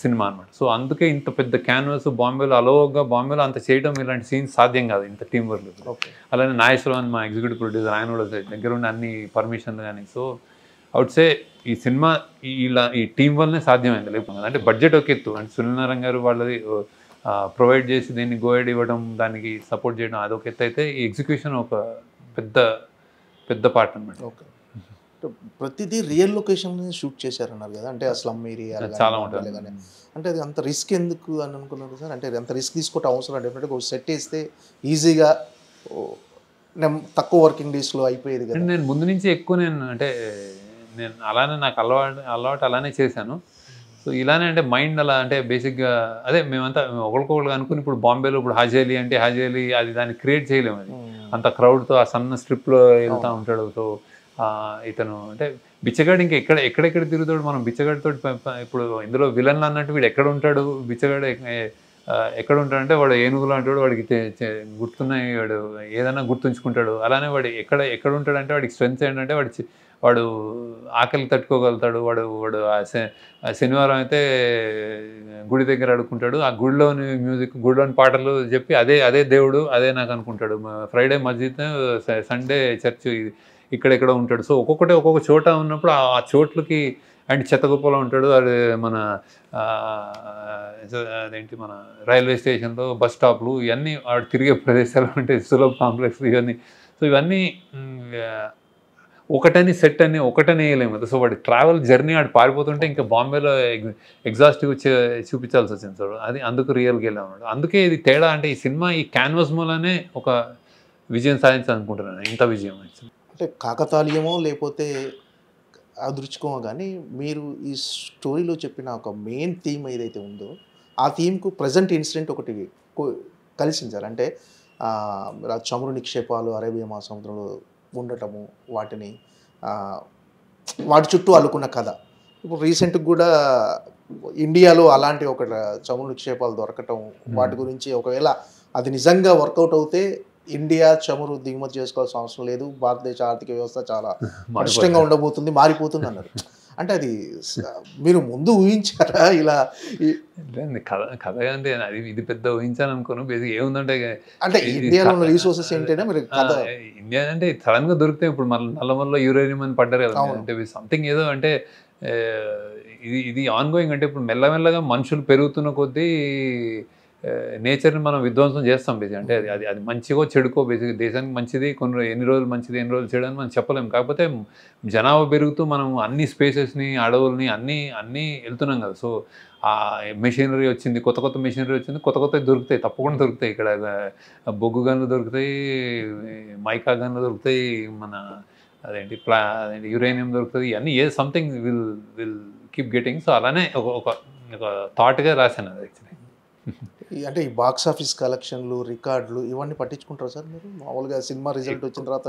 సినిమా అనమాట. సో అందుకే ఇంత పెద్ద క్యాన్వాస్ బాంబేలో అంత చేయడం, ఇలాంటి సీన్స్ సాధ్యం కాదు ఇంత టీం వర్క్. అలానే నాగేశ్వరరావు మా ఎగ్జిక్యూటివ్ ప్రొడ్యూసర్, ఆయన కూడా దగ్గర ఉండి అన్ని పర్మిషన్లు కానీ. సో అవుట్ సే ఈ సినిమా ఈ టీం వల్లనే సాధ్యమైంది. లేకపోతే అంటే బడ్జెట్ ఒక ఎత్తు, అంటే సునీల్ నారాయణ గారు వాళ్ళది ప్రొవైడ్ చేసి దీన్ని గోయడ్ ఇవ్వడం, దానికి సపోర్ట్ చేయడం అదొక ఎత్తు అయితే, ఈ ఎగ్జిక్యూషన్ ఒక పెద్ద పార్ట్ అనమాట. ఓకే. ప్రతిదీ రియల్ లొకేషన్ షూట్ చేశారన్నారు కదా, అంటే ఆ స్లమ్ ఏరియా చాలా ఉంటుంది. అంటే అది అంత రిస్క్ ఎందుకు అని అనుకున్నారు సార్? అంటే అంత రిస్క్ తీసుకోవటం అవసరం? డెఫినెట్గా ఒక సెట్ వేస్తే ఈజీగా తక్కువ వర్కింగ్ డేస్లో అయిపోయేది కదా. నేను ముందు నుంచి ఎక్కువ నేను అలానే నాకు అలవాటు అలానే చేశాను. సో ఇలానే అంటే మైండ్ అలా అంటే బేసిక్గా అదే మేమంతా ఒకరికొకరు అనుకుని ఇప్పుడు బాంబేలో ఇప్పుడు హాజేలి అంటే హాజేలి అది దాన్ని క్రియేట్ చేయలేము. అది అంత క్రౌడ్తో ఆ సన్న స్ట్రిప్లో వెళ్తూ ఉంటాడు. సో ఇతను అంటే బిచ్చగాడు ఇంకా ఎక్కడెక్కడ తిరుగుతాడు. మనం బిచ్చగాడితో ఇప్పుడు ఇందులో విలన్లు అన్నట్టు వీడు ఎక్కడ ఉంటాడు, బిచ్చగాడు ఎక్కడ ఉంటాడంటే వాడు ఏనుగులు అంటాడు, వాడికి గుర్తున్నాయి, వాడు ఏదైనా గుర్తుంచుకుంటాడు. అలానే వాడు ఎక్కడ ఉంటాడంటే వాడికి స్ట్రెంగ్త్ ఏంటంటే వాడు ఆకలి తట్టుకోగలుగుతాడు. వాడు శనివారం అయితే గుడి దగ్గర అడుక్కుంటాడు, ఆ గుడిలోని మ్యూజిక్, గుడిలోని పాటలు చెప్పి అదే దేవుడు, అదే నాకు అనుకుంటాడు. ఫ్రైడే మస్జిద్, సండే చర్చ్, ఇక్కడెక్కడ ఉంటాడు. సో ఒక్కొక్క చోట ఉన్నప్పుడు ఆ చోట్లకి అండ్ చెత్తగొప్పలో ఉంటాడు. అది మన అదేంటి మన రైల్వే స్టేషన్లో, బస్ స్టాప్లు, ఇవన్నీ వాడు తిరిగే ప్రదేశాలు ఉంటాయి, సులభ కాంప్లెక్స్ ఇవన్నీ. సో ఇవన్నీ ఒకటని సెట్ అని ఒకటని వేయలేము కదా. సో వాడి ట్రావెల్ జర్నీ ఆడు పారిపోతుంటే ఇంకా బాంబేలో ఎగ్జాస్టివ్ చూపించాల్సి వచ్చింది. సో అది అందుకు రియల్గా వెళ్ళామన్నాడు. అందుకే ఇది తేడా. అంటే ఈ సినిమా ఈ క్యాన్వాస్ మూలనే ఒక విజయం సాధించాలనుకుంటున్నాను, ఇంత విజయం. అంటే కాకతాళీయమో లేకపోతే అదృష్టమో కానీ మీరు ఈ స్టోరీలో చెప్పిన ఒక మెయిన్ థీమ్ ఏదైతే ఉందో ఆ థీమ్కు ప్రజెంట్ ఇన్సిడెంట్ ఒకటి కలిసింది సార్. అంటే చమురు నిక్షేపాలు అరేబియా మహాసముద్రంలో ఉండటము, వాటి చుట్టూ అల్లుకున్న కథ. ఇప్పుడు రీసెంట్గా కూడా ఇండియాలో అలాంటి ఒక చమురు నిక్షేపాలు దొరకటం, వాటి గురించి ఒకవేళ అది నిజంగా వర్కౌట్ అవుతే ఇండియా చమురు దిగుమతి చేసుకోవాల్సిన అవసరం లేదు, భారతదేశ ఆర్థిక వ్యవస్థ చాలా పటిష్టంగా ఉండబోతుంది, మారిపోతుంది అన్నారు. అంటే అది మీరు ముందు ఊహించారా ఇలా? కథ అంటే ఇది పెద్ద ఊహించాను అనుకోను. బేసిక్ ఏముందంటే అంటే ఇండియాలో ఉన్న రిసోర్సెస్ ఏంటంటే మీరు కథ ఇండియా అంటే సడన్గా దొరికితే ఇప్పుడు నల్లమల్లో యూరేనియం అని పడ్డారు కదా. అంటే సంథింగ్ ఏదో అంటే ఇది ఆన్ గోయింగ్. అంటే ఇప్పుడు మెల్లమెల్లగా మనుషులు పెరుగుతున్న కొద్దీ నేచర్ని మనం విధ్వంసం చేస్తాం బేసిక్. అంటే అది మంచిగో చెడుకో బేసిక్. దేశానికి మంచిది ఎన్ని రోజులు మంచిది, ఎన్ని రోజులు చెడు అని మనం చెప్పలేము. కాకపోతే జనాభా పెరుగుతూ మనం అన్ని స్పేసెస్ని, అడవుల్ని అన్నీ వెళ్తున్నాం కదా. సో ఆ మెషినరీ వచ్చింది, కొత్త మెషినరీ వచ్చింది, కొత్త దొరుకుతాయి, తప్పకుండా దొరుకుతాయి. ఇక్కడ బొగ్గు గన్లు దొరుకుతాయి, మైకా గన్లు దొరుకుతాయి, మన అదేంటి యురేనియం దొరుకుతుంది. ఇవన్నీ something will keep getting. So అలానే ఒక థాట్గా రాశాను అది యాక్చువల్లీ. అంటే ఈ బాక్స్ ఆఫీస్ కలెక్షన్లు, రికార్డులు ఇవన్నీ పట్టించుకుంటారు సార్ మీరు? మామూలుగా సినిమా రిజల్ట్ వచ్చిన తర్వాత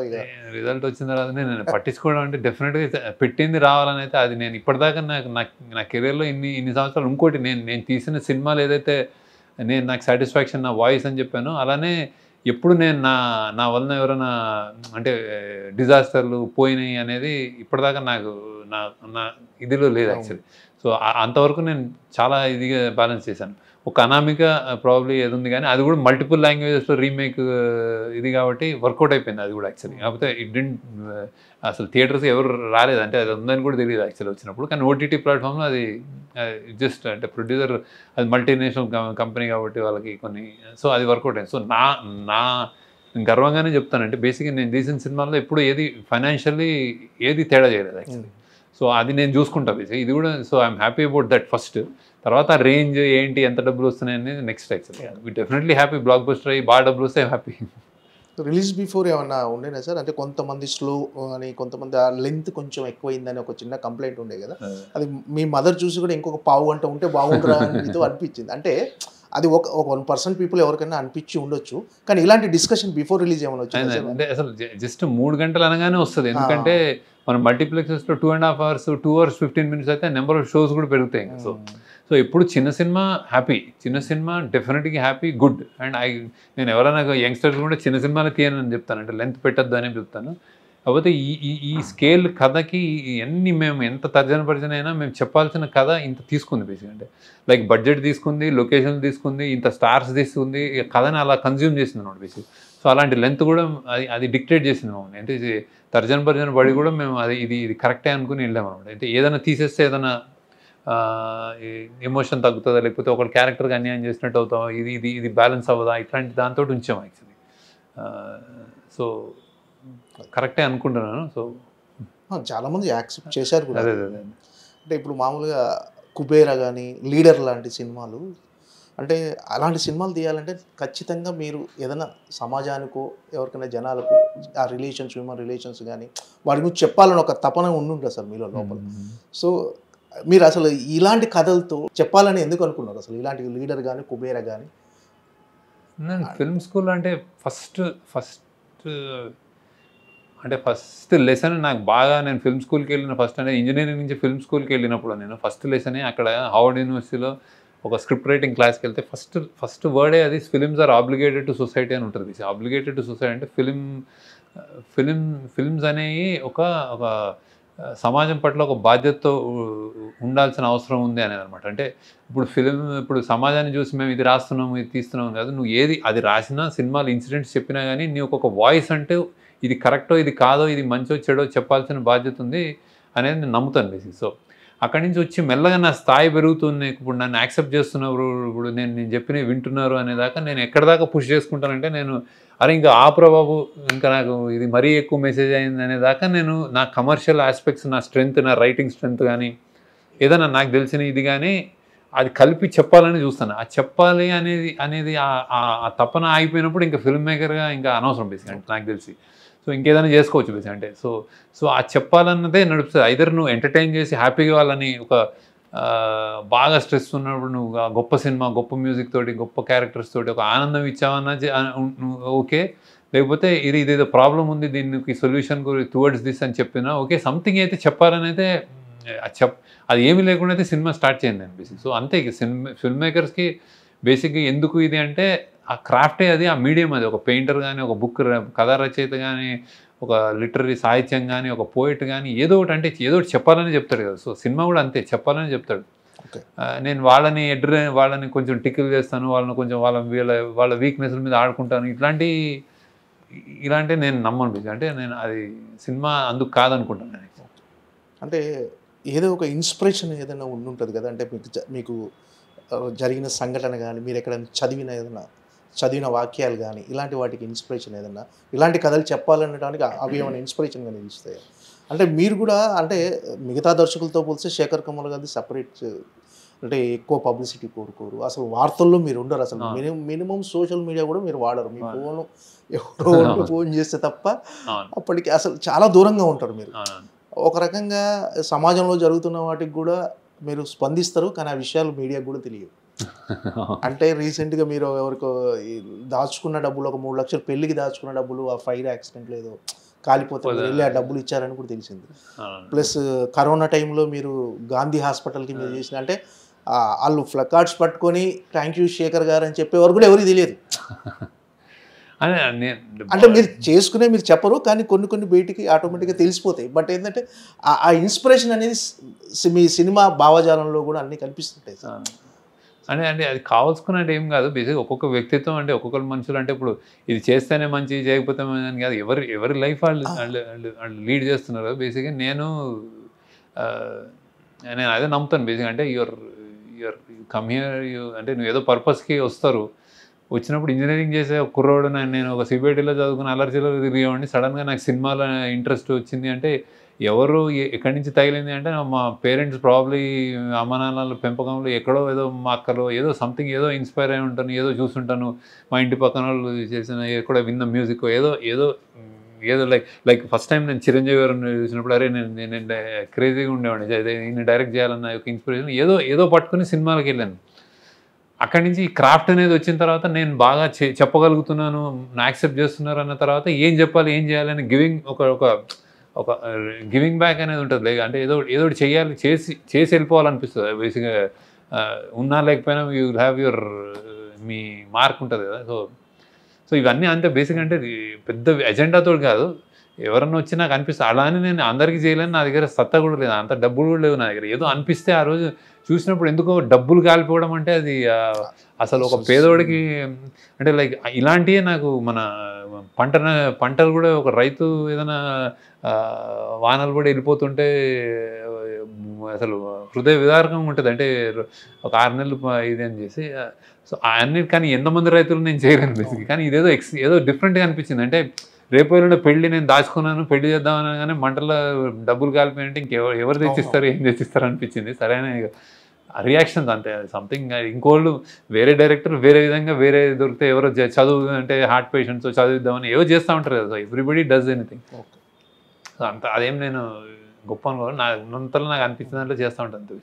నేను పట్టించుకోవడం అంటే డెఫినెట్గా పెట్టింది రావాలని అయితే అది నేను ఇప్పటిదాకా నా కెరీర్లో ఇన్ని సంవత్సరాలు. ఇంకోటి నేను తీసిన సినిమాలు ఏదైతే నాకు సాటిస్ఫాక్షన్ నా వాయిస్ అని చెప్పాను, అలానే ఎప్పుడు నేను నా వలన ఎవరైనా అంటే డిజాస్టర్లు పోయినాయి అనేది ఇప్పటిదాకా నాకు నా ఇదిలో లేదు యాక్చువల్లీ. సో అంతవరకు నేను చాలా ఇదిగా బ్యాలెన్స్ చేశాను. ఒక అనామిక ప్రాబ్లీ ఏది ఉంది కానీ అది కూడా మల్టిపుల్ లాంగ్వేజెస్లో రీమేక్ ఇది కాబట్టి వర్కౌట్ అయిపోయింది అది కూడా యాక్చువల్లీ. కాకపోతే అసలు థియేటర్స్ ఎవరు రాలేదు, అంటే అది ఉందని కూడా తెలియదు యాక్చువల్లీ వచ్చినప్పుడు. కానీ ఓటీటీ ప్లాట్ఫామ్లో అది జస్ట్ అంటే ప్రొడ్యూసర్ అది మల్టీనేషనల్ కంపెనీ కాబట్టి వాళ్ళకి కొన్ని, సో అది వర్కౌట్ అయింది. సో నా గర్వంగానే చెప్తానంటే బేసిక్గా నేను తీసిన సినిమాల్లో ఎప్పుడు ఏది ఫైనాన్షియల్లీ ఏది తేడా చేయలేదు యాక్చువల్లీ. సో అది నేను చూసుకుంటా బేసిక్ ఇది కూడా. So I'm happy about that first. తర్వాత రేంజ్ ఏంటి, ఎంత డబ్బులు వస్తున్నాయి అనేది next actually. We definitely happy. Blockbuster అయ్యి బాగా డబ్బులు వస్తే హ్యాపీ. రిలీజ్ బిఫోర్ ఏమన్నా ఉండేనా సార్? అంటే కొంతమంది స్లో అని, కొంతమంది ఆ లెంత్ కొంచెం ఎక్కువైందని ఒక చిన్న కంప్లైంట్ ఉండే కదా. అది మీ మదర్ చూసి కూడా ఇంకొక పావు గంట ఉంటే బాగుంటుందా మీతో అనిపించింది. అంటే అది ఒక 1% పీపుల్ ఎవరికైనా అనిపించి ఉండొచ్చు, కానీ ఇలాంటి డిస్కషన్ బిఫోర్ రిలీజ్ ఏమైనా వచ్చింది? అంటే అసలు జస్ట్ 3 గంటలు అనగానే వస్తుంది. ఎందుకంటే మన మల్టీప్లెక్సెస్లో 2.5 hours, 2 hours 15 minutes అయితే నెంబర్ ఆఫ్ షోస్ కూడా పెరుగుతాయి. సో ఎప్పుడు చిన్న సినిమా హ్యాపీ, చిన్న సినిమా డెఫినెట్గా హ్యాపీ, గుడ్. అండ్ నేను ఎవరైనా యంగ్స్టర్స్ కూడా చిన్న సినిమాలు తీయనని చెప్తాను, అంటే లెంత్ పెట్టద్దు అని చెప్తాను. కాకపోతే ఈ స్కేల్ కథకి మేము ఎంత తర్జన అయినా మేము చెప్పాల్సిన కథ ఇంత తీసుకుంది బేసిక్. అంటే లైక్ బడ్జెట్ తీసుకుంది, లొకేషన్ తీసుకుంది, ఇంత స్టార్స్ తీసుకుంది, కథని అలా కన్జ్యూమ్ చేసింది అన్నమాట బేసిక్. సో అలాంటి లెంత్ కూడా అది డిక్టేట్ చేసింది మమ్మల్ని. అంటే ఇది తర్జన పడి కూడా మేము ఇది కరెక్టే అనుకుని వెళ్ళాము అనమాట. అంటే ఏదైనా తీసేస్తే ఏదైనా ఎమోషన్ తగ్గుతుందా, లేకపోతే ఒక క్యారెక్టర్కి అన్యాయం చేసినట్టు అవుతాం, ఇది బ్యాలెన్స్ అవ్వదా, ఇట్లాంటి దాంతో ఉంచాం యాక్చువల్లీ. సో కరెక్టే అనుకుంటున్నాను. సో చాలామంది యాక్సెప్ట్ చేశారు కూడా. అంటే ఇప్పుడు మామూలుగా కుబేరా కానీ, లీడర్ లాంటి సినిమాలు, అంటే అలాంటి సినిమాలు తీయాలంటే ఖచ్చితంగా మీరు ఏదైనా సమాజానికో ఎవరికైనా జనాలకు ఆ రిలేషన్స్, హ్యూమన్ రిలేషన్స్ కానీ వాటి గురించి చెప్పాలని ఒక తపన ఉండుంటుంది సార్ మీలో లోపల. సో మీరు అసలు ఇలాంటి కథలతో చెప్పాలని ఎందుకు అనుకున్నారు అసలు? ఇలాంటి లీడర్ కానీ, కుబేరా కానీ. నేను ఫిల్మ్ స్కూల్ అంటే ఫస్ట్ లెసన్ నాకు బాగా, నేను ఫిల్మ్ స్కూల్కి వెళ్ళిన ఫస్ట్ అంటే ఇంజనీరింగ్ నుంచి ఫిల్మ్ స్కూల్కి వెళ్ళినప్పుడు నేను ఫస్ట్ లెసనే అక్కడ హార్వర్డ్ యూనివర్సిటీలో ఒక స్క్రిప్ట్ రైటింగ్ క్లాస్కి వెళ్తే ఫస్ట్ వర్డే అది films are obligated to society అని ఉంటుంది. ఆబ్లిగేటెడ్ టు సొసైటీ అంటే ఫిలిమ్స్ అనేవి ఒక సమాజం పట్ల ఒక బాధ్యతతో ఉండాల్సిన అవసరం ఉంది అనేది అనమాట. అంటే ఇప్పుడు సమాజాన్ని చూసి మేము ఇది రాస్తున్నాము ఇది తీస్తున్నాము కాదు, నువ్వు ఏది అది రాసినా సినిమాలు ఇన్సిడెంట్స్ చెప్పినా కానీ నీకు ఒక వాయిస్ అంటే ఇది కరెక్టో ఇది కాదో ఇది మంచో చెడో చెప్పాల్సిన బాధ్యత ఉంది అనేది నేను నమ్ముతాను బేసిక్. సో అక్కడి నుంచి వచ్చి మెల్లగా నా స్థాయి పెరుగుతుంది, ఇప్పుడు నన్ను యాక్సెప్ట్ చేస్తున్నారు, ఇప్పుడు నేను చెప్పినవి వింటున్నారు అనేదాకా నేను ఎక్కడి దాకా పుష్ చేసుకుంటానంటే నేను అరే ఇంకా ఆపురా బాబు ఇంకా నాకు ఇది మరీ ఎక్కువ మెసేజ్ అయింది అనేదాకా నేను నా కమర్షియల్ ఆస్పెక్ట్స్, నా స్ట్రెంగ్త్, నా రైటింగ్ స్ట్రెంగ్త్ కానీ ఏదైనా నాకు తెలిసిన ఇది కానీ అది కలిపి చెప్పాలని చూస్తాను. ఆ చెప్పాలి అనేది ఆ తపన ఆగిపోయినప్పుడు ఇంకా ఫిల్మ్ మేకర్గా ఇంకా అనవసరం బేసిక్ అంటే నాకు తెలిసి. సో ఇంకేదైనా చేసుకోవచ్చు బేసిక్ అంటే సో ఆ చెప్పాలన్నదే నడుపుతుంది. ఐదర్ నువ్వు ఎంటర్టైన్ చేసి హ్యాపీగా వాళ్ళని ఒక బాగా స్ట్రెస్ ఉన్నప్పుడు నువ్వు గొప్ప సినిమా, గొప్ప మ్యూజిక్ తోటి, గొప్ప క్యారెక్టర్స్ తోటి ఒక ఆనందం ఇచ్చావన్నా ఓకే, లేకపోతే ఇదేదో ప్రాబ్లం ఉంది దీనికి సొల్యూషన్ టువర్డ్స్ దిస్ అని చెప్పినా ఓకే, సంథింగ్ అయితే చెప్పాలని అయితే అది ఏమీ లేకుండా అయితే సినిమా స్టార్ట్ చేయండి అని బేసిక్. సో అంతే ఫిల్మ్ మేకర్స్కి బేసిక్గా ఎందుకు ఇది అంటే ఆ క్రాఫ్టే అది, ఆ మీడియం అది. ఒక పెయింటర్ కానీ, ఒక బుక్ కథా రచయిత కానీ, ఒక లిటరీ సాహిత్యం కానీ, ఒక పోయిట్ కానీ ఏదో ఒకటి అంటే ఏదో ఒకటి చెప్పాలని చెప్తాడు కదా. సో సినిమా కూడా అంతే, చెప్పాలని చెప్తాడు. నేను వాళ్ళని కొంచెం టికిల్ చేస్తాను, వాళ్ళని కొంచెం వాళ్ళ వీక్నెస్ల మీద ఆడుకుంటాను, ఇలాంటి నేను నమ్మను. అంటే నేను అది సినిమా అందుకు కాదనుకుంటాను నేను. అంటే ఏదో ఒక ఇన్స్పిరేషన్ ఏదైనా ఉంటుంది కదా, అంటే మీకు జరిగిన సంఘటన కానీ, మీరు ఎక్కడైనా చదివిన వాక్యాలు కానీ, ఇలాంటి వాటికి ఇన్స్పిరేషన్ ఏదన్నా, ఇలాంటి కథలు చెప్పాలనడానికి అవి ఏమైనా ఇన్స్పిరేషన్గా నిలుస్తాయి. అంటే మీరు కూడా అంటే మిగతా దర్శకులతో పోలిస్తే శేఖర్ కమల్ గారిది సపరేట్, అంటే ఎక్కువ పబ్లిసిటీ కోరుకోరు, అసలు వార్తల్లో మీరు ఉండరు, అసలు మినిమం సోషల్ మీడియా కూడా మీరు వాడరు. మీ ఫోన్ ఎవరో ఫోన్ చేస్తే తప్ప అప్పటికి అసలు చాలా దూరంగా ఉంటారు మీరు. ఒక రకంగా సమాజంలో జరుగుతున్న వాటికి కూడా మీరు స్పందిస్తారు, కానీ ఆ విషయాలు మీడియాకు కూడా తెలియవు. అంటే రీసెంట్గా మీరు ఎవరికో దాచుకున్న డబ్బులు, ఒక 3 లక్షలు పెళ్ళికి దాచుకున్న డబ్బులు ఆ ఫైర్ యాక్సిడెంట్లో ఏదో కాలిపోతే వెళ్ళి ఆ డబ్బులు ఇచ్చారని కూడా తెలిసింది. ప్లస్ కరోనా టైంలో మీరు గాంధీ హాస్పిటల్కి మీరు చేసిన, అంటే వాళ్ళు ప్లకార్డ్స్ పట్టుకొని థ్యాంక్ యూ శేఖర్ గారు అని చెప్పేవారు కూడా ఎవరికి తెలియదు. అంటే మీరు చెప్పరు, కానీ కొన్ని బయటికి ఆటోమేటిక్గా తెలిసిపోతాయి. బట్ ఏంటంటే ఆ ఇన్స్పిరేషన్ అనేది మీ సినిమా భావజాలంలో కూడా అన్నీ కనిపిస్తుంటాయి సార్. అంటే అది కావాల్సుకున్నట్టు ఏం కాదు. బేసిక్ ఒక్కొక్క వ్యక్తిత్వం, అంటే ఒక్కొక్కరు మనుషులు అంటే ఇప్పుడు ఇది చేస్తేనే మంచి, చేయకపోతే అని కాదు, ఎవరి లైఫ్ వాళ్ళు లీడ్ చేస్తున్నారు కదా. బేసిక్గా నేను అదే నమ్ముతాను బేసిక్. అంటే యువర్ కమ్ హియర్, అంటే నువ్వు ఏదో పర్పస్కి వస్తారు, వచ్చినప్పుడు ఇంజనీరింగ్ చేసే ఒక కుర్రోడు, నేను ఒక సిబిఐటీలో చదువుకుని అలర్జీలో తిరిగేవాడిని, సడన్గా నాకు సినిమాలో ఇంట్రెస్ట్ వచ్చింది అంటే ఎవరు ఎక్కడి నుంచి తగిలింది అంటే మా పేరెంట్స్ ప్రాబ్లీ అమ్మ నాన్నల పెంపకంలో ఎక్కడో ఏదో మా అక్కలో ఏదో సంథింగ్ ఏదో ఇన్స్పైర్ అయి ఉంటాను, ఏదో చూస్తుంటాను, మా ఇంటి పక్కన వాళ్ళు చేసిన ఎక్కడో విన్న మ్యూజిక్ ఏదో లైక్ ఫస్ట్ టైం నేను చిరంజీవి గారిని చూసినప్పుడు అరే నేను క్రేజీగా ఉండేవాడిని, అదే నేను డైరెక్ట్ చేయాలన్న ఒక ఇన్స్పిరేషన్ ఏదో పట్టుకుని సినిమాలకు వెళ్ళాను. అక్కడి నుంచి ఈ క్రాఫ్ట్ అనేది వచ్చిన తర్వాత నేను బాగా చెప్పగలుగుతున్నాను, నా యాక్సెప్ట్ చేస్తున్నారు అన్న తర్వాత ఏం చెప్పాలి ఏం చేయాలని ఒక గివింగ్ బ్యాక్ అనేది ఉంటుంది. లైక్ అంటే ఏదో చేయాలి, చేసి వెళ్ళిపోవాలనిపిస్తుంది బేసిక్గా. ఉన్నా లేకపోయినా యూ హ్యావ్ మీ మార్క్ ఉంటుంది కదా. సో ఇవన్నీ అంతే బేసిక్. అంటే పెద్ద ఎజెండాతో కాదు, ఎవరన్నా వచ్చి నాకు అనిపిస్తుంది అలా అని నేను అందరికీ చేయలేని, నా దగ్గర సత్తా కూడా లేదు, అంత డబ్బులు కూడా లేవు నా దగ్గర. ఏదో అనిపిస్తే ఆ రోజు చూసినప్పుడు ఎందుకో డబ్బులు కాలిపోవడం అంటే అది అసలు ఒక పేదోడికి అంటే లైక్ ఇలాంటివే నాకు మన పంటలు కూడా ఒక రైతు ఏదైనా వానలు కూడా వెళ్ళిపోతుంటే అసలు హృదయ విదారకంగా ఉంటుంది. అంటే ఒక 6 నెలలు ఇది అని చేసి సో అన్ని, కానీ ఎంతమంది రైతులు నేను చేయలేను బేసిక్. కానీ ఏదో డిఫరెంట్గా అనిపించింది. అంటే రేపు ఎల్లుండి పెళ్లి నేను దాచుకున్నాను, పెళ్లి చేద్దామని కానీ మంటల్లో డబ్బులు కాలిపోయినంటే ఎవరు తెచ్చిస్తారు ఏం తెచ్చిస్తారు అనిపించింది. సరైన రియాక్షన్స్ అంతే, సంథింగ్. ఇంకోళ్ళు వేరే డైరెక్టర్ వేరే విధంగా వేరే దొరికితే ఎవరో చదువు అంటే హార్ట్ పేషెంట్స్ చదివిద్దామని ఏవో చేస్తూ ఉంటారు కదా. Everybody does anything. సో అంత అదేం నేను గొప్ప అనుకోను, అంతలో నాకు అనిపించిన దాంట్లో చేస్తూ ఉంటాను.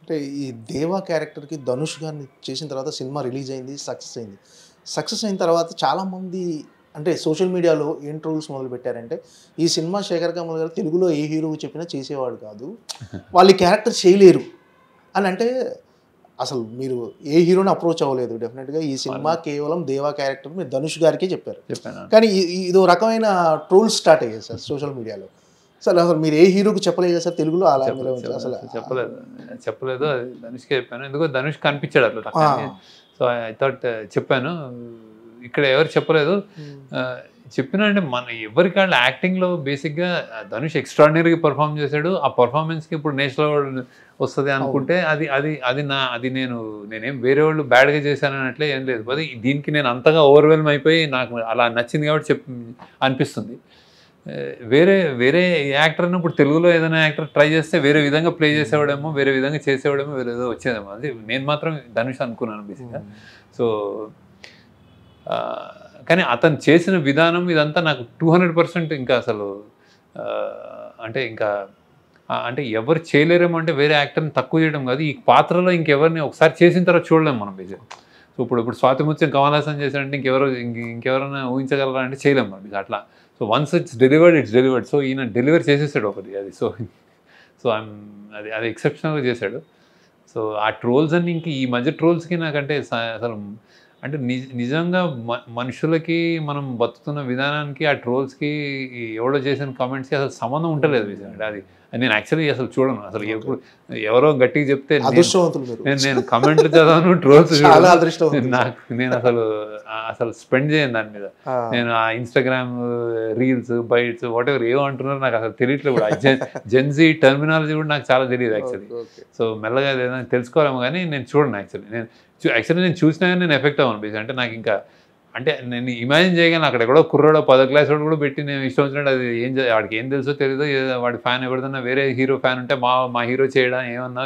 అంటే ఈ దేవా క్యారెక్టర్కి ధనుష్ గారిని చేసిన తర్వాత సినిమా రిలీజ్ అయింది, సక్సెస్ అయిన తర్వాత చాలామంది అంటే సోషల్ మీడియాలో ఏం ట్రోల్స్ మొదలు పెట్టారంటే ఈ సినిమా శేఖర్ కమల్ గారు తెలుగులో ఏ హీరోకి చెప్పినా చేసేవాడు కాదు, వాళ్ళు క్యారెక్టర్ చేయలేరు అని. అంటే అసలు మీరు ఏ హీరోని అప్రోచ్ అవ్వలేదు డెఫినెట్గా ఈ సినిమా కేవలం దేవా క్యారెక్టర్ మీరు ధనుష్ గారికే చెప్పారు. కానీ ఇదో రకమైన ట్రోల్స్ స్టార్ట్ అయ్యాయి సార్ సోషల్ మీడియాలో. అసలు మీరు ఏ హీరోకి చెప్పలేదు కదా సార్ తెలుగులో అలా అసలు చెప్పలేదు అది ధనుష్కే చెప్పాను. ఎందుకో ధనుష్ కనిపించాడు అట్లా. సో ఐ థాట్ చెప్పాను. ఇక్కడ ఎవరు చెప్పలేదు. చెప్పినా అంటే మన ఎవరికి వాళ్ళు యాక్టింగ్లో బేసిక్గా ధనుష్ ఎక్స్ట్రాడినరీగా పర్ఫామ్ చేశాడు. ఆ పర్ఫార్మెన్స్కి ఇప్పుడు నేషనల్ అవార్డు వస్తుంది అనుకుంటే అది నేనేం వేరే వాళ్ళు బ్యాడ్గా చేశానన్నట్లే ఏం లేదు. అది దీనికి నేను అంతగా ఓవర్వెల్మ్ అయిపోయి నాకు అలా నచ్చింది కాబట్టి అనిపిస్తుంది. వేరే యాక్టర్ ఇప్పుడు తెలుగులో ఏదైనా యాక్టర్ ట్రై చేస్తే వేరే విధంగా ప్లే చేసేవాడేమో, వేరే విధంగా చేసేవాడేమో, వేరే ఏదో వచ్చేదేమో. అది నేను మాత్రం ధనుష్ అనుకున్నాను బేసిక్గా. సో కానీ అతను చేసిన విధానం ఇదంతా నాకు 200% ఇంకా అసలు అంటే ఎవరు చేయలేరేమో అంటే వేరే యాక్టర్ని తక్కువ చేయడం కాదు, ఈ పాత్రలో ఇంకెవరిని ఒకసారి చేసిన తర్వాత చూడలేము మనం బేసిక్. సో ఇప్పుడు స్వాతి ముత్యం కమల్ హాసన్ చేశాడంటే ఇంకెవరైనా ఊహించగలరా అంటే చేయలేము మనం అట్లా. So once it's delivered. So ఈయన డెలివర్ చేసేసాడు ఒకటి అది. సో అది ఎక్సెప్షనల్గా చేశాడు. సో ఆ ట్రోల్స్ అన్ని ఇంక ఈ మధ్య ట్రోల్స్కి నాకంటే అసలు అంటే నిజంగా మనుషులకి మనం బతుకుతున్న విధానానికి ఆ ట్రోల్స్కి ఎవడో చేసిన కామెంట్స్కి అసలు సంబంధం ఉంటలేదు. అది నేను యాక్చువల్లీ అసలు చూడను. అసలు ఎవరో గట్టిగా చెప్తే నేను కమెంట్లు చదవను, ట్రోల్స్ నేను అసలు స్పెండ్ చేయను దాని మీద. నేను ఆ ఇన్స్టాగ్రామ్ రీల్స్ బైట్స్ వాటెవర్ ఏమో అంటున్నారు నాకు అసలు తెలియట్లేదు కూడా. జెన్జీ టర్మినాలజీ కూడా నాకు చాలా తెలియదు యాక్చువల్లీ. సో మెల్లగా ఏదైనా తెలుసుకోవాలేమో కానీ నేను చూడను యాక్చువల్లీ. నేను చూసినా కానీ నేను ఎఫెక్ట్ అవ్వను బేసిక్. అంటే నాకు ఇంకా అంటే నేను ఇమాజిన్ చేయగలను అక్కడ ఎక్కడో కుర్రాడో 10వ క్లాస్ వాడు కూడా పెట్టి నేను ఇష్టం వచ్చినట్టు అది వాడికి ఏం తెలుసో తెలియదో, వాడి ఫ్యాన్ ఎవరిదన్నా వేరే హీరో ఫ్యాన్ ఉంటే మా హీరో చేయడం ఏమన్నా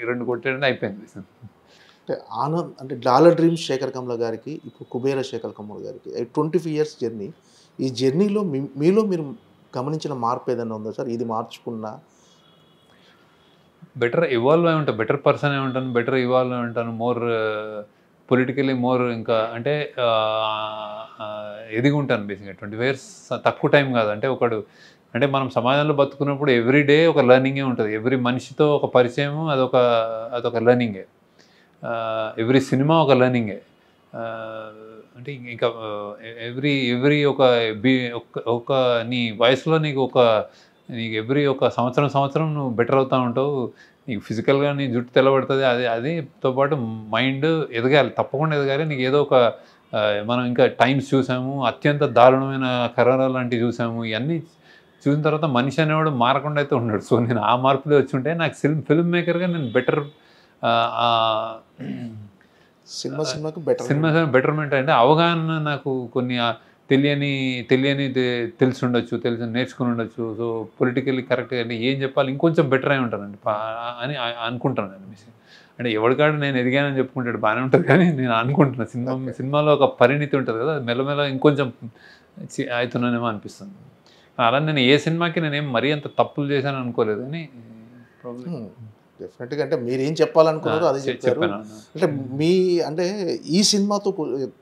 2 కొట్టేయడం అయిపోయింది. అంటే ఆనంద్ అంటే డాలర్ డ్రీమ్స్ శేఖర్ కమ్ల గారికి ఇప్పుడు కుబేర శేఖర్ కమ్ల గారికి 25 years జర్నీ. ఈ జర్నీలో మీలో మీరు గమనించిన మార్పు ఏదైనా ఉందా సార్? ఇది మార్చుకున్నా బెటర్ ఇవాల్వ్ అయి ఉంటాను, బెటర్ పర్సన్ అయి ఉంటాను, బెటర్ ఇవాల్వ్ అయి ఉంటాను, మోర్ పొలిటికలీ మోర్ ఇంకా అంటే ఎదిగి ఉంటాను బేసిక్గా. 25 years తక్కువ టైం కాదు. అంటే అంటే మనం సమాజంలో బతుకున్నప్పుడు ఎవ్రీడే ఒక లెర్నింగే ఉంటుంది. ఎవ్రీ మనిషితో ఒక పరిచయం అదొక లెర్నింగే. ఎవ్రీ సినిమా ఒక లెర్నింగే. అంటే ఇంకా ఎవ్రీ ఒక నీ వయసులో నీకు ఎవ్రీ ఒక సంవత్సరం నువ్వు బెటర్ అవుతూ ఉంటావు. నీకు ఫిజికల్గా నీ జుట్టు తెల్లబడుతుంది. అదితో పాటు మైండ్ ఎదగాలి, తప్పకుండా ఎదగాలి. నీకు ఏదో ఒక మనం ఇంకా టైమ్స్ చూసాము, అత్యంత దారుణమైన కరోనా లాంటివి చూసాము. ఇవన్నీ చూసిన తర్వాత మనిషి అనేవాడు మారకుండా అయితే ఉన్నాడు. సో నేను ఆ మార్పులో వచ్చి ఉంటే నాకు ఫిల్మ్ మేకర్గా నేను బెటర్ సినిమాకి బెటర్మెంట్ అంటే అవగాహన నాకు కొన్ని తెలియని తెలిసి నేర్చుకుని ఉండొచ్చు. సో పొలిటికల్లీ కరెక్ట్గా అంటే ఏం చెప్పాలి ఇంకొంచెం బెటర్ అయి ఉంటానండి అని అనుకుంటాను నేను. అంటే ఎవరికాడు నేను ఎదిగానని చెప్పుకుంటాడు బాగానే ఉంటుంది, కానీ నేను అనుకుంటున్నాను సినిమాలో ఒక పరిణితి ఉంటుంది కదా, మెల్లమెల్ల ఇంకొంచెం అవుతున్నానేమో అనిపిస్తుంది. అలా నేను ఏ సినిమాకి నేనేం మరీ అంత తప్పులు చేశాను అనుకోలేదు, కానీ డెఫినెట్గా అంటే మీరు ఏం చెప్పాలనుకున్నారో అదే చెప్పారు. అంటే ఈ సినిమాతో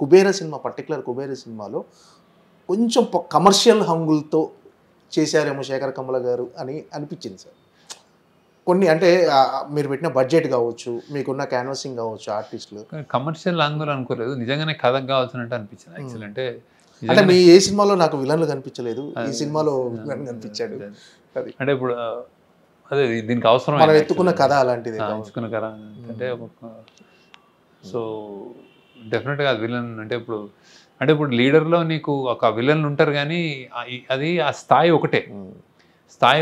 కుబేర సినిమా పర్టికులర్ కుబేర సినిమాలో కొంచెం కమర్షియల్ హంగులతో చేశారేమో శేఖర్ కమ్ల గారు అని అనిపించింది సార్. కొన్ని అంటే మీరు పెట్టిన బడ్జెట్ కావచ్చు, మీకున్న క్యాన్వాసింగ్ కావచ్చు, ఆర్టిస్టులు కమర్షియల్ హంగులు అనుకోలేదు, నిజంగానే కథకు కావాల్సినట్టు అనిపించింది యాక్చువల్. అంటే మీ ఏ సినిమాలో నాకు విలన్లు కనిపించలేదు, ఈ సినిమాలో విలన్ కనిపించాడు. అంటే ఇప్పుడు అదే దీనికి అవసరం మనం ఎత్తుకున్న కథ అలాంటిది, ఎంచుకున్న కథ అంటే సో డెఫినెట్గా అది విలన్ అంటే ఇప్పుడు లీడర్లో నీకు ఒక విలన్లు ఉంటారు, కానీ అది ఆ స్థాయి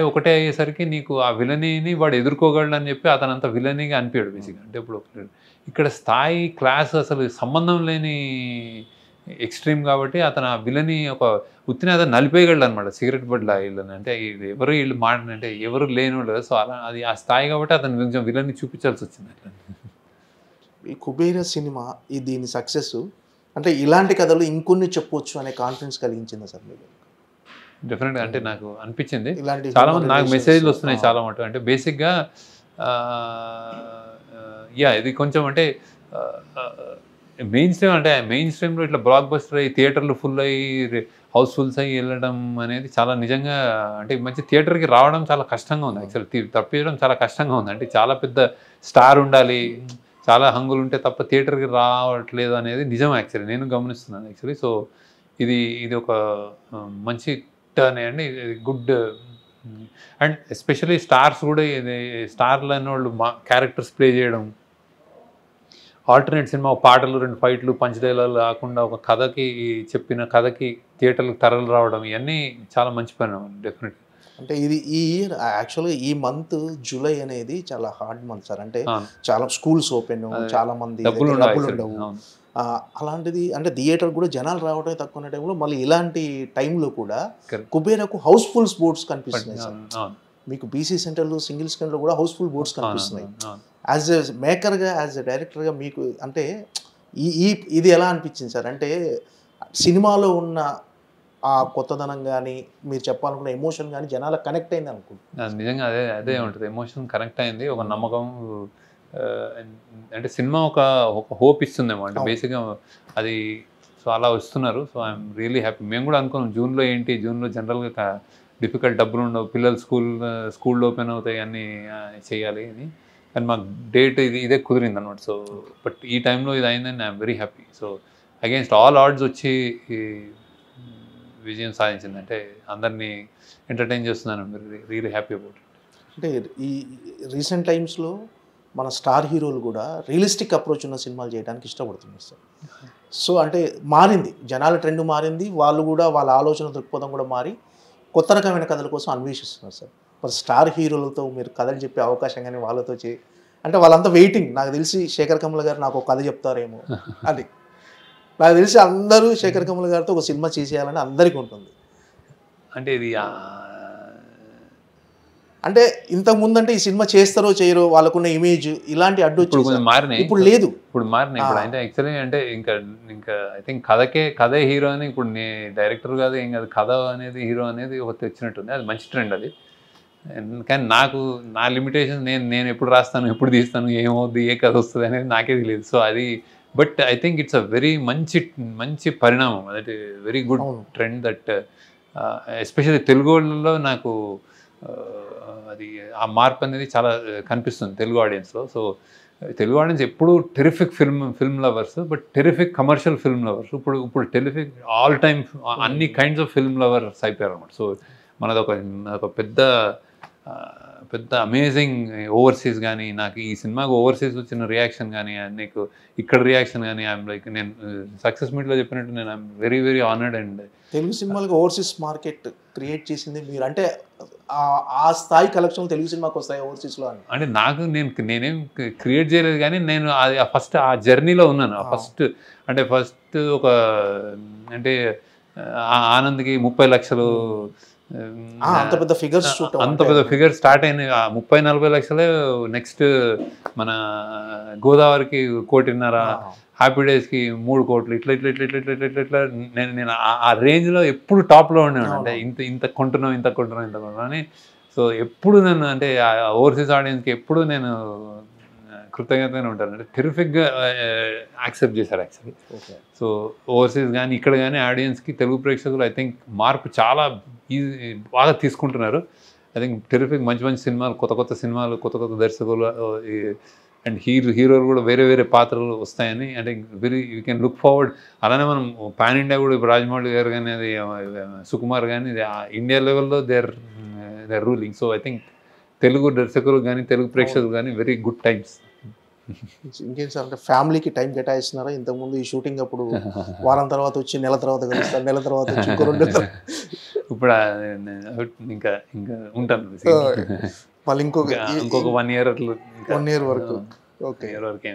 ఒకటే అయ్యేసరికి నీకు ఆ విలనీని వాడు ఎదుర్కోగలడు అని చెప్పి అతను అంత విలనీగా అనిపించాడు బేసిక్గా. అంటే ఇప్పుడు ఇక్కడ స్థాయి క్లాస్ అసలు సంబంధం లేని ఎక్స్ట్రీమ్ కాబట్టి అతను ఆ విలని ఉత్తిని అతను నలిపేయగలడు అనమాట, సిగరెట్ బడ్లా వీళ్ళని. అంటే వీళ్ళు అంటే ఎవరు లేని వాళ్ళు. సో అలా అది ఆ స్థాయి కాబట్టి అతను కొంచెం విలని చూపించాల్సి వచ్చింది అట్లా. ఈ కుబేర సినిమా దీని సక్సెస్ అంటే ఇలాంటి కథలు ఇంకొన్ని చెప్పవచ్చు అనే కాన్ఫిడెన్స్ కలిగించిందా సార్ మీకు? డెఫినెట్గా అంటే నాకు అనిపించింది. చాలా మంది నాకు మెసేజ్లు వస్తున్నాయి చాలా మటుకు. అంటే బేసిక్గా ఇది కొంచెం అంటే మెయిన్ స్ట్రీమ్లో ఇట్లా బ్లాక్ బస్టర్ అయ్యి థియేటర్లు ఫుల్ అయ్యి హౌస్ఫుల్స్ అయ్యి వెళ్ళడం అనేది చాలా నిజంగా అంటే మంచి థియేటర్కి రావడం చాలా కష్టంగా ఉంది యాక్చువల్లీ. తప్పించడం చాలా కష్టంగా ఉంది. అంటే చాలా పెద్ద స్టార్ ఉండాలి, చాలా హంగులు ఉంటే తప్ప థియేటర్కి రావట్లేదు అనేది నిజం యాక్చువల్లీ, నేను గమనిస్తున్నాను యాక్చువల్లీ. సో ఇది ఒక మంచి టర్న్ అండి, గుడ్. అండ్ ఎస్పెషలీ స్టార్స్ కూడా, ఇది స్టార్లు అనే వాళ్ళు క్యారెక్టర్స్ ప్లే చేయడం, ఆల్టర్నేట్ సినిమా, పాటలు 2 ఫైట్లు పంచ్ డైలాగులు కాకుండా ఒక కథకి చెప్పిన కథకి థియేటర్లకు తరలి రావడం, ఇవన్నీ చాలా మంచి పరిణామం డెఫినెట్లీ. అంటే ఇది ఈ ఇయర్ యాక్చువల్గా ఈ మంత్ జూలై అనేది చాలా హార్డ్ మంత్ సార్. అంటే చాలా స్కూల్స్ ఓపెన్, చాలా మంది డబ్బులు ఉండవు. అలాంటిది అంటే థియేటర్ కూడా జనాలు రావడమే తక్కువ ఉన్న టైంలో మళ్ళీ ఇలాంటి టైంలో కూడా కుబేరాకు హౌస్ఫుల్ బోర్డ్స్ కనిపిస్తున్నాయి సార్. మీకు బీసీ సెంటర్లో సింగిల్ స్క్రీన్లో కూడా హౌస్ఫుల్ బోర్డ్స్ కనిపిస్తున్నాయి. యాజ్ ఎ మేకర్గా, యాజ్ ఎ డైరెక్టర్గా మీకు అంటే ఇది ఎలా అనిపించింది సార్? అంటే సినిమాలో ఉన్న ఆ కొత్తదనం కానీ, మీరు చెప్పాలనుకున్న ఎమోషన్ కానీ జనాలకు కనెక్ట్ అయింది అనుకుంటున్నాను. నిజంగా అదే ఉంటుంది, ఎమోషన్ కనెక్ట్ అయింది, ఒక నమ్మకం. అంటే సినిమా ఒక హోప్ ఇస్తుందేమో, అంటే బేసిక్గా అది. సో అలా వస్తున్నారు. So I'm really happy. మేము కూడా అనుకున్నాం జూన్లో జనరల్గా డిఫికల్ట్, డబ్బులు ఉండవు, పిల్లలు స్కూల్ ఓపెన్ అవుతాయి, అన్నీ చేయాలి అని. కానీ మాకు డేట్ ఇదే కుదిరింది అనమాట. సో బట్ ఈ టైంలో ఇది అయిందని I'm very happy. So against all odds వచ్చి విజయం సాధించింది, అంటే అందరినీ ఎంటర్టైన్ చేస్తున్నాను. Really happy about it. అంటే ఈ రీసెంట్ టైమ్స్లో మన స్టార్ హీరోలు కూడా రియలిస్టిక్ అప్రోచ్ ఉన్న సినిమాలు చేయడానికి ఇష్టపడుతున్నారు సార్. సో అంటే మారింది, జనాల ట్రెండ్ మారింది, వాళ్ళు కూడా వాళ్ళ ఆలోచన దృక్పథం కూడా మారి కొత్త రకమైన కథల కోసం అన్వేషిస్తున్నారు సార్. మరి స్టార్ హీరోలతో మీరు కథలు చెప్పే అవకాశం కానీ వాళ్ళతో అంటే వాళ్ళంతా వెయిటింగ్. నాకు తెలిసి శేఖర్ కమల గారు నాకు ఒక కథ చెప్తారేమో అది నాకు తెలిసి అందరూ శేఖర్ కమల గారితో ఒక సినిమా చేసేయాలని అందరికీ ఉంటుంది. అంటే ఇది అంటే ఇంతకుముందు అంటే ఈ సినిమా చేస్తారో చేయరో వాళ్ళకున్న ఇమేజ్ ఇలాంటి అడ్డు మారినాయి, ఇప్పుడు లేదు. ఇప్పుడు అంటే యాక్చువల్లీ అంటే ఇంకా ఐ థింక్ కథే హీరో అని. ఇప్పుడు డైరెక్టర్ కాదు, ఏం కాదు, కథ అనేది హీరో అనేది ఒకటి వచ్చినట్టుంది. అది మంచి ట్రెండ్ అది. కానీ నా లిమిటేషన్, నేను ఎప్పుడు రాస్తాను, ఎప్పుడు తీస్తాను, ఏమవుద్ది, ఏ కథ వస్తుంది అనేది నాకే తెలియదు. సో అది, but I think it's a very మంచి పరిణామం. That very good trend that especially Telugu వాళ్ళలో నాకు అది ఆ మార్పు అనేది చాలా కనిపిస్తుంది తెలుగు ఆడియన్స్లో. సో తెలుగు ఆడియన్స్ ఎప్పుడు terrific film lovers, but terrific commercial film lovers. ఇప్పుడు టెరిఫిక్ ఆల్ టైమ్ అన్ని కైండ్స్ ఆఫ్ ఫిల్మ్ లవర్స్ అయిపోయారు అనమాట. సో మనదొక పెద్ద అమేజింగ్ ఓవర్సీస్ కానీ, నాకు ఈ సినిమాకి ఓవర్సీస్ వచ్చిన రియాక్షన్ కానీ, నీకు ఇక్కడ రియాక్షన్ కానీ, ఐఎమ్ లైక్, నేను సక్సెస్ మీట్లో చెప్పినట్టు నేను I'm very very honoured. And Telugu సినిమాలకు ఓవర్సీస్ మార్కెట్ క్రియేట్ చేసింది మీరు. అంటే ఆ స్థాయి కలెక్షన్ తెలుగు సినిమాకి వస్తాయి ఓవర్సీస్లో అని. అంటే నేనేం క్రియేట్ చేయలేదు, కానీ నేను ఫస్ట్ ఆ జర్నీలో ఉన్నాను. ఫస్ట్ ఒక అంటే ఆనంద్కి 30 లక్షలు అంత పెద్ద ఫిగర్ స్టార్ట్ అయిన 30-40 లక్షలే. నెక్స్ట్ మన గోదావరికి 1.5 కోటి, హ్యాపీ డేస్కి 3 కోట్లు, ఇట్లా నేను ఆ రేంజ్లో ఎప్పుడు టాప్లో ఉండేవాడు. అంటే ఇంత కొంటున్నాం అని. సో ఎప్పుడు నేను అంటే ఓవర్సీస్ ఆడియన్స్కి ఎప్పుడు నేను కృతజ్ఞతగానే ఉంటాను. అంటే టెరిఫిక్గా యాక్సెప్ట్ చేశారు యాక్చువల్లీ. సో ఓవర్సీస్ కానీ ఇక్కడ కానీ ఆడియన్స్కి, తెలుగు ప్రేక్షకులు ఐ థింక్ మార్పు చాలా బాగా తీసుకుంటున్నారు. ఐ థింక్ టెరిఫిక్ మంచి సినిమాలు, కొత్త సినిమాలు, కొత్త దర్శకులు అండ్ హీరోలు కూడా వేరే పాత్రలు వస్తాయని అంటే యూ కెన్ లుక్ ఫార్వర్డ్. అలానే మనం పాన్ ఇండియా కూడా ఇప్పుడు రాజమౌళి గారు కానీ, అది సుకుమార్ కానీ, ఇండియా లెవెల్లో they are ruling. So I think Telugu దర్శకులు కానీ, తెలుగు ప్రేక్షకులు కానీ వెరీ గుడ్ టైమ్స్. ఇంకేం సార్, అంటే ఫ్యామిలీకి టైం కేటాయిస్తున్నారా? ఇంతకుముందు ఈ షూటింగ్ అప్పుడు వారం తర్వాత వచ్చి, నెల తర్వాత కలుస్తారు, నెల తర్వాత వచ్చి, ఇంకో 2 నెలలు, ఇప్పుడు ఇంకా ఉంటాను మళ్ళీ ఇంకొక 1 year అట్లా, 1 year వరకు. ఓకే,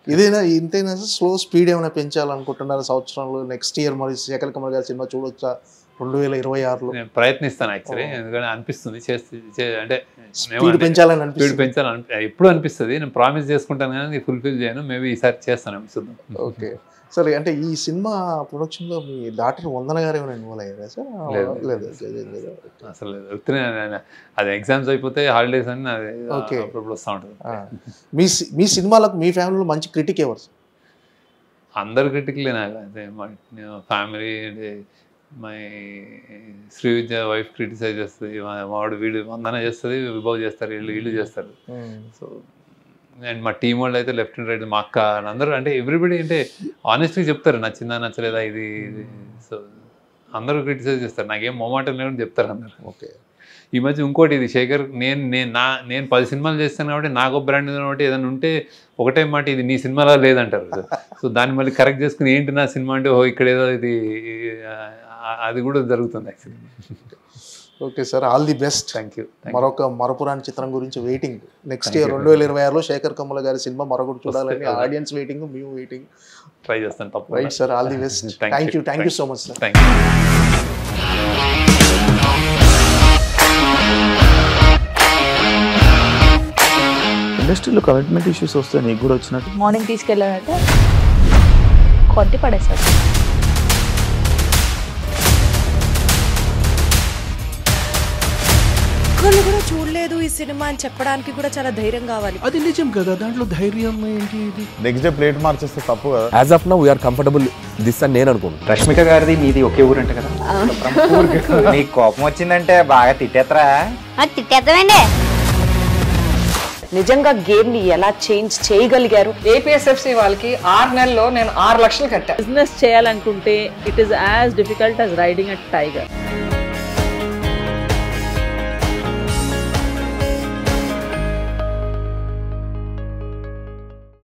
ఇదేనా ఇంతైనా స్లో స్పీడ్ ఏమైనా పెంచాలనుకుంటున్నారు సంవత్సరంలో? నెక్స్ట్ ఇయర్ మరి శేఖర్ కమల్ గారి సినిమా చూడొచ్చా 2026లో? నేను ప్రయత్నిస్తాను యాక్చువల్లీ, ఎందుకంటే అనిపిస్తుంది అంటే స్పీడ్ పెంచాలని ఎప్పుడు అనిపిస్తుంది. నేను ప్రామిస్ చేసుకుంటాను కానీ ఫుల్ఫిల్ చేయను. మేబీ ఈసారి చేస్తాను, అనిపిస్తుంది. ఓకే, సరే. అంటే ఈ సినిమా ప్రొడక్షన్లో మీ డాక్టర్ వందన గారు ఏమైనా ఇన్వాల్వ్ అయ్యారా సార్? లేదు, అసలు లేదు. అది ఎగ్జామ్స్ అయిపోతే హాలిడేస్ అని అది అప్పుడు వస్తూ ఉంటుంది. మీ సినిమాలకు మీ ఫ్యామిలీలో మంచి క్రిటిక్ ఎవరు సార్? అందరు క్రిటిక్లే నాకు. అదే మా family, my Srividya wife criticize చేస్తుంది, వాడు వీడు వందన చేస్తుంది, విభవ్ చేస్తారు, వీళ్ళు చేస్తారు. సో అండ్ మా టీం వాళ్ళు అయితే లెఫ్ట్ అండ్ రైట్, మా అక్క అందరూ అంటే ఎవ్రీబడి అంటే ఆనెస్ట్గా చెప్తారు నచ్చిందా నచ్చలేదా ఇది. సో అందరూ క్రిటిసైజ్ చేస్తారు, నాకేం మొమాటం లేదని చెప్తారు అందరు. ఓకే. ఈ మధ్య ఇంకోటి ఇది శేఖర్, నేను 10 సినిమాలు చేస్తాను కాబట్టి నాకు బ్రాండ్ కాబట్టి ఏదైనా ఉంటే ఒకటే మాట ఇది నీ సినిమాలో లేదంటారు. సో దాన్ని మళ్ళీ కరెక్ట్ చేసుకుని ఏంటి నా సినిమా అంటే ఇక్కడ ఏదో ఇది అది కూడా జరుగుతుంది actually. Okay sir, all the best. Thank you. మరొక మరపురాని చిత్రం గురించి వెయిటింగ్. నెక్స్ట్ ఇయర్ 2026లో శేఖర్ కమ్ముల గారి సినిమా మరొకటి చూడాలని ఆడియన్స్ వెయిటింగ్, మేము వెయిటింగ్. ట్రై చేస్తాను తప్ప. Right sir, all the best. Thank you so much sir. Thank you. ఇండస్ట్రీలో కమిట్మెంట్ ఇష్యూస్ వస్తే నీకు కూడా వచ్చినట్టు? మార్నింగ్ తీసుకెళ్ళాడంటే కొట్టి పడేసాడు. ఒక్కళ్ళు కూడా చూడలేదు ఈ సినిమా అని చెప్పడానికి కూడా చాలా ధైర్యం కావాలి. అది నిజం కదా, దాంట్లో ధైర్యం ఏంటి? ఇది నెక్స్ట్ డే ప్లేట్ మార్చేస్తే తప్పు కదా. As of now we're comfortable this అని నేను అనుకుంటున్నాను. రష్మిక గారిది మీది ఒకే ఊరు అంట కదా? నీకు కోపం వచ్చిందంటే బాగా తిట్టేత్తరా? తిట్టేద్దామండి. నిజంగా గేమ్ ని ఎలా చేంజ్ చేయగలిగారు? ఏపీఎస్ఎఫ్సి వాళ్ళకి 6 నెలల్లో నేను 6 లక్షలు కట్టా. బిజినెస్ చేయాలనుకుంటే it is as difficult as riding a tiger.